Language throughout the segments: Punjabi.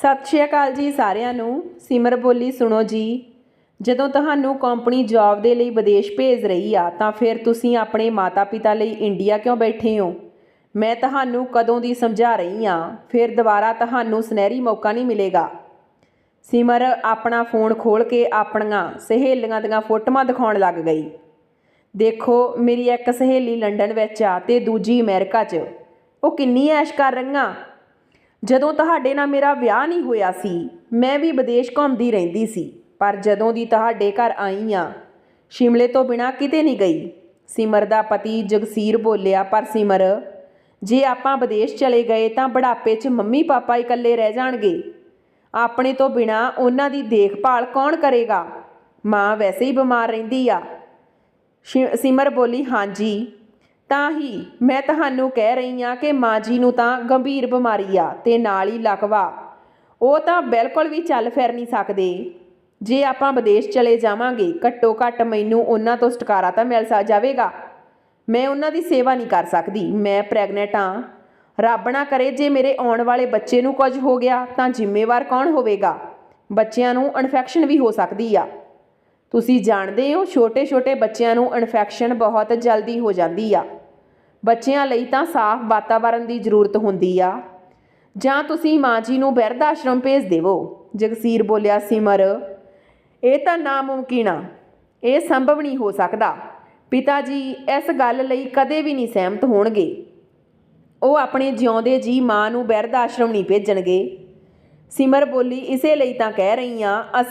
सत श्री अकाल जी सारिਆਂ ਨੂੰ। सिमर बोली सुनो जी। ਜਦੋਂ ਤੁਹਾਨੂੰ ਕੰਪਨੀ ਜੌਬ ਦੇ ਲਈ ਵਿਦੇਸ਼ ਭੇਜ ਰਹੀ ਆ ਤਾਂ ਫਿਰ ਤੁਸੀਂ ਆਪਣੇ ਮਾਤਾ ਪਿਤਾ ਲਈ ਇੰਡੀਆ ਕਿਉਂ ਬੈਠੇ ਹੋ? ਮੈਂ ਤੁਹਾਨੂੰ ਕਦੋਂ ਦੀ ਸਮਝਾ ਰਹੀ ਹਾਂ, ਫਿਰ ਦੁਬਾਰਾ ਤੁਹਾਨੂੰ ਸੁਨਹਿਰੀ ਮੌਕਾ ਨਹੀਂ ਮਿਲੇਗਾ। ਸਿਮਰ ਆਪਣਾ ਫੋਨ ਖੋਲ੍ਹ ਕੇ ਆਪਣੀਆਂ ਸਹੇਲੀਆਂ ਦੀਆਂ ਫੋਟੋਆਂ ਦਿਖਾਉਣ ਲੱਗ ਗਈ। ਦੇਖੋ, ਮੇਰੀ ਇੱਕ ਸਹੇਲੀ ਲੰਡਨ ਵਿੱਚ ਆ ਅਤੇ ਦੂਜੀ ਅਮਰੀਕਾ 'ਚ। ਉਹ ਕਿੰਨੀ ਐਸ਼ ਕਰ ਰਹੀਆਂ। ਜਦੋਂ ਤੁਹਾਡੇ ਨਾਲ ਮੇਰਾ ਵਿਆਹ ਨਹੀਂ ਹੋਇਆ ਸੀ ਮੈਂ ਵੀ ਵਿਦੇਸ਼ ਘੁੰਮਦੀ ਰਹਿੰਦੀ ਸੀ, ਪਰ ਜਦੋਂ ਦੀ ਤੁਹਾਡੇ ਘਰ ਆਈ ਹਾਂ ਸ਼ਿਮਲੇ ਤੋਂ ਬਿਨਾਂ ਕਿਤੇ ਨਹੀਂ ਗਈ। ਸਿਮਰ ਦਾ ਪਤੀ ਜਗਸੀਰ ਬੋਲਿਆ, ਪਰ ਸਿਮਰ, ਜੇ ਆਪਾਂ ਵਿਦੇਸ਼ ਚਲੇ ਗਏ ਤਾਂ ਬੁਢਾਪੇ 'ਚ ਮੰਮੀ ਪਾਪਾ ਇਕੱਲੇ ਰਹਿ ਜਾਣਗੇ। ਆਪਣੇ ਤੋਂ ਬਿਨਾਂ ਉਹਨਾਂ ਦੀ ਦੇਖਭਾਲ ਕੌਣ ਕਰੇਗਾ? ਮਾਂ ਵੈਸੇ ਹੀ ਬਿਮਾਰ ਰਹਿੰਦੀ ਆ। ਸਿਮਰ ਬੋਲੀ, ਹਾਂਜੀ ਤਾਂ ਹੀ ਮੈਂ ਤੁਹਾਨੂੰ ਕਹਿ ਰਹੀ ਹਾਂ ਕਿ ਮਾਂ ਜੀ ਨੂੰ ਤਾਂ ਗੰਭੀਰ ਬਿਮਾਰੀ ਆ ਅਤੇ ਨਾਲ ਹੀ ਲਕਵਾ। ਉਹ ਤਾਂ ਬਿਲਕੁਲ ਵੀ ਚੱਲ ਫਿਰ ਨਹੀਂ ਸਕਦੇ। ਜੇ ਆਪਾਂ ਵਿਦੇਸ਼ ਚਲੇ ਜਾਵਾਂਗੇ ਘੱਟੋ ਘੱਟ ਮੈਨੂੰ ਉਹਨਾਂ ਤੋਂ ਛੁਟਕਾਰਾ ਤਾਂ ਮਿਲ ਜਾਵੇਗਾ। ਮੈਂ ਉਹਨਾਂ ਦੀ ਸੇਵਾ ਨਹੀਂ ਕਰ ਸਕਦੀ। ਮੈਂ ਪ੍ਰੈਗਨੈਂਟ ਹਾਂ। ਰੱਬ ਨਾ ਕਰੇ ਜੇ ਮੇਰੇ ਆਉਣ ਵਾਲੇ ਬੱਚੇ ਨੂੰ ਕੁਝ ਹੋ ਗਿਆ ਤਾਂ ਜ਼ਿੰਮੇਵਾਰ ਕੌਣ ਹੋਵੇਗਾ? ਬੱਚਿਆਂ ਨੂੰ ਇਨਫੈਕਸ਼ਨ ਵੀ ਹੋ ਸਕਦੀ ਆ। ਤੁਸੀਂ ਜਾਣਦੇ ਹੋ, ਛੋਟੇ ਛੋਟੇ ਬੱਚਿਆਂ ਨੂੰ ਇਨਫੈਕਸ਼ਨ ਬਹੁਤ ਜਲਦੀ ਹੋ ਜਾਂਦੀ ਆ। ਬੱਚਿਆਂ ਲਈ ਤਾਂ ਸਾਫ਼ ਵਾਤਾਵਰਨ ਦੀ ਜ਼ਰੂਰਤ ਹੁੰਦੀ ਆ। ਜਾਂ ਤੁਸੀਂ ਮਾਂ ਜੀ ਨੂੰ ਬਿਰਧ ਆਸ਼ਰਮ ਭੇਜ ਦੇਵੋ। ਜਗਸੀਰ ਬੋਲਿਆ, ਸਿਮਰ, ਇਹ ਤਾਂ ਨਾਮੁਮਕਿਨ ਆ। ਇਹ ਸੰਭਵ ਨਹੀਂ ਹੋ ਸਕਦਾ। ਪਿਤਾ ਜੀ ਇਸ ਗੱਲ ਲਈ ਕਦੇ ਵੀ ਨਹੀਂ ਸਹਿਮਤ ਹੋਣਗੇ। ਉਹ ਆਪਣੇ ਜਿਉਂਦੇ ਜੀ ਮਾਂ ਨੂੰ ਬਿਰਧ ਆਸ਼ਰਮ ਨਹੀਂ ਭੇਜਣਗੇ। ਸਿਮਰ ਬੋਲੀ, ਇਸੇ ਲਈ ਤਾਂ ਕਹਿ ਰਹੀ ਹਾਂ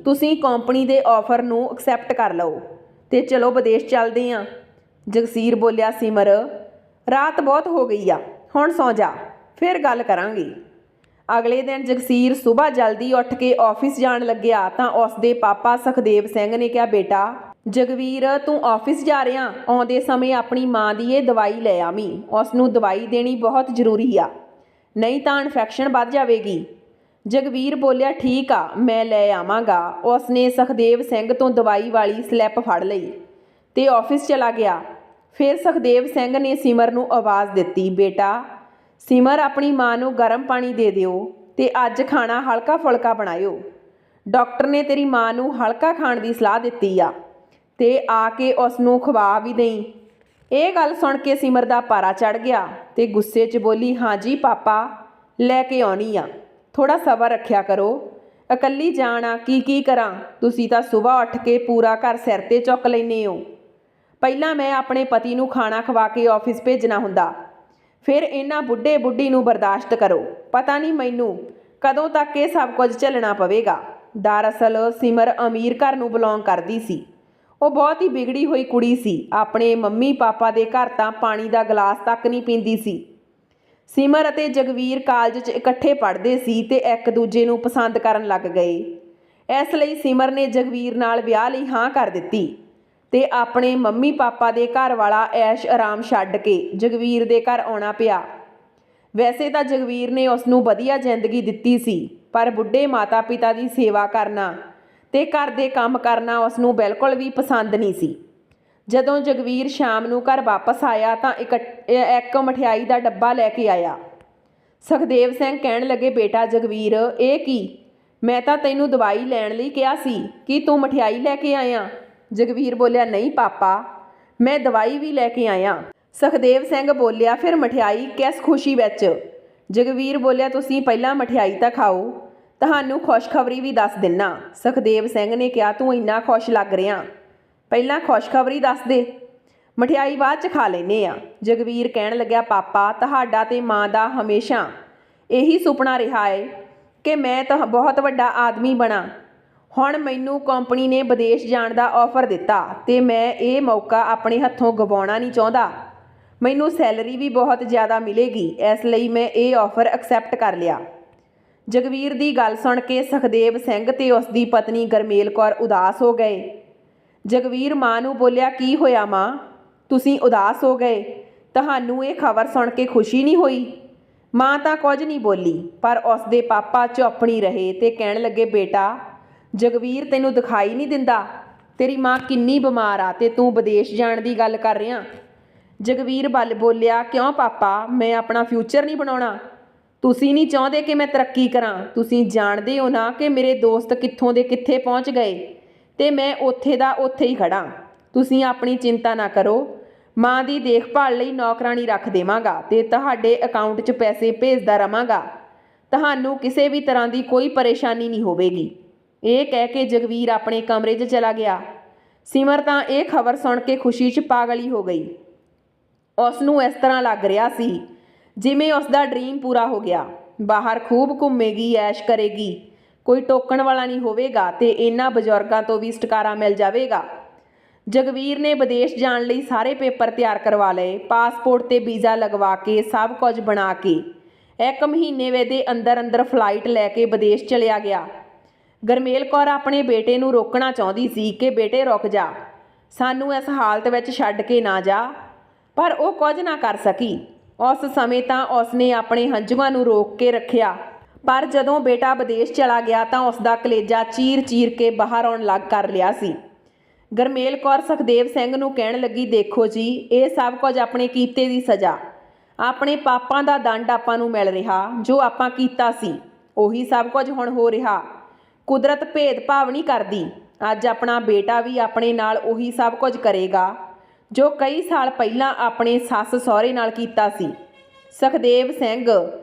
ਤੁਸੀਂ ਕੰਪਨੀ ਦੇ ਆਫਰ ਨੂੰ ਐਕਸੈਪਟ ਕਰ ਲਓ ਅਤੇ ਚਲੋ ਵਿਦੇਸ਼ ਚੱਲਦੇ ਹਾਂ। ਜਗਸੀਰ ਬੋਲਿਆ, ਸਿਮਰ, ਰਾਤ ਬਹੁਤ ਹੋ ਗਈ ਆ, ਹੁਣ ਸੌਂ ਜਾ, ਫਿਰ ਗੱਲ ਕਰਾਂਗੇ। ਅਗਲੇ ਦਿਨ ਜਗਸੀਰ ਸੁਬਾਹ ਜਲਦੀ ਉੱਠ ਕੇ ਆਫਿਸ ਜਾਣ ਲੱਗਿਆ ਤਾਂ ਉਸਦੇ ਪਾਪਾ ਸੁਖਦੇਵ ਸਿੰਘ ਨੇ ਕਿਹਾ, ਬੇਟਾ ਜਗਵੀਰ, ਤੂੰ ਆਫਿਸ ਜਾ ਰਿਹਾ, ਆਉਂਦੇ ਸਮੇਂ ਆਪਣੀ ਮਾਂ ਦੀ ਇਹ ਦਵਾਈ ਲੈ ਆਵੀਂ। ਉਸ ਨੂੰ ਦਵਾਈ ਦੇਣੀ ਬਹੁਤ ਜ਼ਰੂਰੀ ਆ, ਨਹੀਂ ਤਾਂ ਇਨਫੈਕਸ਼ਨ ਵੱਧ ਜਾਵੇਗੀ। ਜਗਵੀਰ ਬੋਲਿਆ, ਠੀਕ ਆ, ਮੈਂ ਲੈ ਆਵਾਂਗਾ। ਉਸਨੇ ਸੁਖਦੇਵ ਸਿੰਘ ਤੋਂ ਦਵਾਈ ਵਾਲੀ ਸਲਿੱਪ ਫੜ ਲਈ ਅਤੇ ਆਫਿਸ ਚਲਾ ਗਿਆ। ਫਿਰ ਸੁਖਦੇਵ ਸਿੰਘ ਨੇ ਸਿਮਰ ਨੂੰ ਆਵਾਜ਼ ਦਿੱਤੀ, ਬੇਟਾ ਸਿਮਰ, ਆਪਣੀ ਮਾਂ ਨੂੰ ਗਰਮ ਪਾਣੀ ਦੇ ਦਿਓ ਅਤੇ ਅੱਜ ਖਾਣਾ ਹਲਕਾ ਫੁਲਕਾ ਬਣਾਇਓ। ਡਾਕਟਰ ਨੇ ਤੇਰੀ ਮਾਂ ਨੂੰ ਹਲਕਾ ਖਾਣ ਦੀ ਸਲਾਹ ਦਿੱਤੀ ਆ ਅਤੇ ਆ ਕੇ ਉਸ ਨੂੰ ਖਵਾ ਵੀ ਦੇਈਂ। ਇਹ ਗੱਲ ਸੁਣ ਕੇ ਸਿਮਰ ਦਾ ਪਾਰਾ ਚੜ੍ਹ ਗਿਆ ਅਤੇ ਗੁੱਸੇ 'ਚ ਬੋਲੀ, ਹਾਂਜੀ ਪਾਪਾ, ਲੈ ਕੇ ਆਉਣੀ ਆ, ਥੋੜ੍ਹਾ ਸਬਰ ਰੱਖਿਆ ਕਰੋ। ਇਕੱਲੀ ਜਾਣ ਆ, ਕੀ ਕਰਾਂ? ਤੁਸੀਂ ਤਾਂ ਸੁਬਾਹ ਉੱਠ ਕੇ ਪੂਰਾ ਘਰ ਸਿਰ 'ਤੇ ਚੁੱਕ ਲੈਂਦੇ ਹੋ। ਪਹਿਲਾਂ ਮੈਂ ਆਪਣੇ ਪਤੀ ਨੂੰ ਖਾਣਾ ਖਵਾ ਕੇ ਆਫਿਸ ਭੇਜਣਾ ਹੁੰਦਾ, ਫਿਰ ਇਹਨਾਂ ਬੁੱਢੀ ਨੂੰ ਬਰਦਾਸ਼ਤ ਕਰੋ। ਪਤਾ ਨਹੀਂ ਮੈਨੂੰ ਕਦੋਂ ਤੱਕ ਇਹ ਸਭ ਕੁਝ ਝੱਲਣਾ ਪਵੇਗਾ। ਦਰਅਸਲ ਸਿਮਰ ਅਮੀਰ ਘਰ ਨੂੰ ਬਿਲੋਂਗ ਕਰਦੀ ਸੀ। ਉਹ ਬਹੁਤ ਹੀ ਵਿਗੜੀ ਹੋਈ ਕੁੜੀ ਸੀ। ਆਪਣੇ ਮੰਮੀ ਪਾਪਾ ਦੇ ਘਰ ਤਾਂ ਪਾਣੀ ਦਾ ਗਲਾਸ ਤੱਕ ਨਹੀਂ ਪੀਂਦੀ ਸੀ। ਸਿਮਰ ਅਤੇ ਜਗਵੀਰ ਕਾਲਜ 'ਚ ਇਕੱਠੇ ਪੜ੍ਹਦੇ ਸੀ ਅਤੇ ਇੱਕ ਦੂਜੇ ਨੂੰ ਪਸੰਦ ਕਰਨ ਲੱਗ ਗਏ। ਇਸ ਲਈ ਸਿਮਰ ਨੇ ਜਗਵੀਰ ਨਾਲ ਵਿਆਹ ਲਈ ਹਾਂ ਕਰ ਦਿੱਤੀ ਅਤੇ ਆਪਣੇ ਮੰਮੀ ਪਾਪਾ ਦੇ ਘਰ ਵਾਲਾ ਐਸ਼ ਆਰਾਮ ਛੱਡ ਕੇ ਜਗਵੀਰ ਦੇ ਘਰ ਆਉਣਾ ਪਿਆ। ਵੈਸੇ ਤਾਂ ਜਗਵੀਰ ਨੇ ਉਸ ਨੂੰ ਵਧੀਆ ਜ਼ਿੰਦਗੀ ਦਿੱਤੀ ਸੀ, ਪਰ ਬੁੱਢੇ ਮਾਤਾ ਪਿਤਾ ਦੀ ਸੇਵਾ ਕਰਨਾ ਅਤੇ ਘਰ ਦੇ ਕੰਮ ਕਰਨਾ ਉਸ ਨੂੰ ਬਿਲਕੁਲ ਵੀ ਪਸੰਦ ਨਹੀਂ ਸੀ। ਜਦੋਂ ਜਗਵੀਰ ਸ਼ਾਮ ਨੂੰ ਘਰ ਵਾਪਸ ਆਇਆ ਤਾਂ ਇੱਕ ਮਠਿਆਈ ਦਾ ਡੱਬਾ ਲੈ ਕੇ ਆਇਆ। ਸੁਖਦੇਵ ਸਿੰਘ ਕਹਿਣ ਲੱਗੇ, ਬੇਟਾ ਜਗਵੀਰ, ਇਹ ਕੀ? ਮੈਂ ਤਾਂ ਤੈਨੂੰ ਦਵਾਈ ਲੈਣ ਲਈ ਕਿਹਾ ਸੀ ਕਿ ਤੂੰ ਮਠਿਆਈ ਲੈ ਕੇ ਆਇਆ। ਜਗਵੀਰ ਬੋਲਿਆ, ਨਹੀਂ ਪਾਪਾ, ਮੈਂ ਦਵਾਈ ਵੀ ਲੈ ਕੇ ਆਇਆ। ਸੁਖਦੇਵ ਸਿੰਘ ਬੋਲਿਆ, ਫਿਰ ਮਠਿਆਈ ਕਿਸ ਖੁਸ਼ੀ ਵਿੱਚ? ਜਗਵੀਰ ਬੋਲਿਆ, ਤੁਸੀਂ ਪਹਿਲਾਂ ਮਠਿਆਈ ਤਾਂ ਖਾਓ, ਤੁਹਾਨੂੰ ਖੁਸ਼ਖਬਰੀ ਵੀ ਦੱਸ ਦਿੰਨਾ। ਸੁਖਦੇਵ ਸਿੰਘ ਨੇ ਕਿਹਾ, ਤੂੰ ਇੰਨਾ ਖੁਸ਼ ਲੱਗ ਰਿਹਾ, ਪਹਿਲਾਂ ਖੁਸ਼ਖਬਰੀ ਦੱਸ ਦੇ, ਮਠਿਆਈ ਬਾਅਦ 'ਚ ਖਾ ਲੈਂਦੇ ਆ। ਜਗਵੀਰ ਕਹਿਣ ਲੱਗਿਆ, ਪਾਪਾ, ਤੁਹਾਡਾ ਅਤੇ ਮਾਂ ਦਾ ਹਮੇਸ਼ਾ ਇਹੀ ਸੁਪਨਾ ਰਿਹਾ ਹੈ ਕਿ ਮੈਂ ਤਾਂ ਬਹੁਤ ਵੱਡਾ ਆਦਮੀ ਬਣਾ। ਹੁਣ ਮੈਨੂੰ ਕੰਪਨੀ ਨੇ ਵਿਦੇਸ਼ ਜਾਣ ਦਾ ਆਫਰ ਦਿੱਤਾ ਅਤੇ ਮੈਂ ਇਹ ਮੌਕਾ ਆਪਣੇ ਹੱਥੋਂ ਗਵਾਉਣਾ ਨਹੀਂ ਚਾਹੁੰਦਾ। ਮੈਨੂੰ ਸੈਲਰੀ ਵੀ ਬਹੁਤ ਜ਼ਿਆਦਾ ਮਿਲੇਗੀ, ਇਸ ਲਈ ਮੈਂ ਇਹ ਆਫਰ ਐਕਸੈਪਟ ਕਰ ਲਿਆ। ਜਗਵੀਰ ਦੀ ਗੱਲ ਸੁਣ ਕੇ ਸੁਖਦੇਵ ਸਿੰਘ ਅਤੇ ਉਸ ਦੀ ਪਤਨੀ ਗਰਮੇਲ ਕੌਰ ਉਦਾਸ ਹੋ ਗਏ। ਜਗਵੀਰ ਮਾਂ ਨੂੰ ਬੋਲਿਆ, ਕੀ ਹੋਇਆ ਮਾਂ, ਤੁਸੀਂ ਉਦਾਸ ਹੋ ਗਏ? ਤੁਹਾਨੂੰ ਇਹ ਖਬਰ ਸੁਣ ਕੇ ਖੁਸ਼ੀ ਨਹੀਂ ਹੋਈ? ਮਾਂ ਤਾਂ ਕੁਝ ਨਹੀਂ ਬੋਲੀ, ਪਰ ਉਸ ਦੇ ਪਾਪਾ ਚੁੱਪ ਨਹੀਂ ਰਹੇ ਅਤੇ ਕਹਿਣ ਲੱਗੇ, ਬੇਟਾ ਜਗਵੀਰ, ਤੈਨੂੰ ਦਿਖਾਈ ਨਹੀਂ ਦਿੰਦਾ ਤੇਰੀ ਮਾਂ ਕਿੰਨੀ ਬਿਮਾਰ ਆ ਅਤੇ ਤੂੰ ਵਿਦੇਸ਼ ਜਾਣ ਦੀ ਗੱਲ ਕਰ ਰਿਹਾ? ਜਗਵੀਰ ਬੋਲਿਆ, ਕਿਉਂ ਪਾਪਾ, ਮੈਂ ਆਪਣਾ ਫਿਊਚਰ ਨਹੀਂ ਬਣਾਉਣਾ? ਤੁਸੀਂ ਨਹੀਂ ਚਾਹੁੰਦੇ ਕਿ ਮੈਂ ਤਰੱਕੀ ਕਰਾਂ। ਤੁਸੀਂ ਜਾਣਦੇ ਹੋ ਨਾ ਕਿ ਮੇਰੇ ਦੋਸਤ ਕਿੱਥੋਂ ਦੇ ਕਿੱਥੇ ਪਹੁੰਚ ਗਏ ਤੇ ਮੈਂ ਉੱਥੇ ਦਾ ਉੱਥੇ ਹੀ ਖੜਾਂ। ਤੁਸੀਂ ਆਪਣੀ ਚਿੰਤਾ ਨਾ ਕਰੋ, ਮਾਂ ਦੀ ਦੇਖਭਾਲ ਲਈ ਨੌਕਰਾਣੀ ਰੱਖ ਦੇਵਾਂਗਾ ਤੇ ਤੁਹਾਡੇ ਅਕਾਊਂਟ 'ਚ ਪੈਸੇ ਭੇਜਦਾ ਰਵਾਂਗਾ। ਤੁਹਾਨੂੰ ਕਿਸੇ ਵੀ ਤਰ੍ਹਾਂ ਦੀ ਕੋਈ ਪਰੇਸ਼ਾਨੀ ਨਹੀਂ ਹੋਵੇਗੀ। ਇਹ ਕਹਿ ਕੇ ਜਗਵੀਰ ਆਪਣੇ ਕਮਰੇ 'ਚ ਚਲਾ ਗਿਆ। ਸਿਮਰ ਤਾਂ ਇਹ ਖਬਰ ਸੁਣ ਕੇ ਖੁਸ਼ੀ 'ਚ ਪਾਗਲ ਹੀ ਹੋ ਗਈ। ਉਸ ਨੂੰ ਇਸ ਤਰ੍ਹਾਂ ਲੱਗ ਰਿਹਾ ਸੀ ਜਿਵੇਂ ਉਸ ਦਾ ਡ੍ਰੀਮ ਪੂਰਾ ਹੋ ਗਿਆ। ਬਾਹਰ ਖੂਬ ਘੁੰਮੇਗੀ, ਐਸ਼ ਕਰੇਗੀ, ਕੋਈ ਟੋਕਣ ਵਾਲਾ ਨਹੀਂ ਹੋਵੇਗਾ ਤੇ ਇਹਨਾਂ ਬਜ਼ੁਰਗਾਂ ਤੋਂ ਵੀ ਛੁਟਕਾਰਾ ਮਿਲ ਜਾਵੇਗਾ। ਜਗਵੀਰ ਨੇ ਵਿਦੇਸ਼ ਜਾਣ ਲਈ ਸਾਰੇ ਪੇਪਰ ਤਿਆਰ ਕਰਵਾ ਲਏ। ਪਾਸਪੋਰਟ ਤੇ ਵੀਜ਼ਾ ਲਗਵਾ ਕੇ ਸਭ ਕੁਝ ਬਣਾ ਕੇ 1 ਮਹੀਨੇ ਦੇ ਅੰਦਰ ਅੰਦਰ ਫਲਾਈਟ ਲੈ ਕੇ ਵਿਦੇਸ਼ ਚਲਿਆ ਗਿਆ। ਗਰਮੇਲ ਕੌਰ ਆਪਣੇ ਬੇਟੇ ਨੂੰ ਰੋਕਣਾ ਚਾਹੁੰਦੀ ਸੀ ਕਿ ਬੇਟੇ ਰੁਕ ਜਾ, ਸਾਨੂੰ ਇਸ ਹਾਲਤ ਵਿੱਚ ਛੱਡ ਕੇ ਨਾ ਜਾ, ਪਰ ਉਹ ਕੁਝ ਨਾ ਕਰ ਸਕੀ। ਉਸ ਸਮੇਂ ਤਾਂ ਉਸਨੇ ਆਪਣੇ ਹੰਝੂਆਂ ਨੂੰ ਰੋਕ ਕੇ ਰੱਖਿਆ, ਪਰ ਜਦੋਂ ਬੇਟਾ ਵਿਦੇਸ਼ ਚਲਾ ਗਿਆ ਤਾਂ ਉਸ ਦਾ ਕਲੇਜਾ ਚੀਰ ਚੀਰ ਕੇ ਬਾਹਰ ਆਉਣ ਲੱਗ ਕਰ ਲਿਆ ਸੀ। ਗਰਮੇਲ ਕੌਰ ਸੁਖਦੇਵ ਸਿੰਘ ਨੂੰ ਕਹਿਣ ਲੱਗੀ, ਦੇਖੋ ਜੀ, ਇਹ ਸਭ ਕੁਝ ਆਪਣੇ ਕੀਤੇ ਦੀ ਸਜ਼ਾ, ਆਪਣੇ ਪਾਪਾਂ ਦਾ ਦੰਡ ਆਪਾਂ ਨੂੰ ਮਿਲ ਰਿਹਾ। ਜੋ ਆਪਾਂ ਕੀਤਾ ਸੀ ਉਹੀ ਸਭ ਕੁਝ ਹੁਣ ਹੋ ਰਿਹਾ। ਕੁਦਰਤ ਭੇਦਭਾਵ ਨਹੀਂ ਕਰਦੀ। ਅੱਜ ਆਪਣਾ ਬੇਟਾ ਵੀ ਆਪਣੇ ਨਾਲ ਉਹੀ ਸਭ ਕੁਝ ਕਰੇਗਾ ਜੋ ਕਈ ਸਾਲ ਪਹਿਲਾਂ ਆਪਣੇ ਸੱਸ ਸਹੁਰੇ ਨਾਲ ਕੀਤਾ ਸੀ। ਸੁਖਦੇਵ ਸਿੰਘ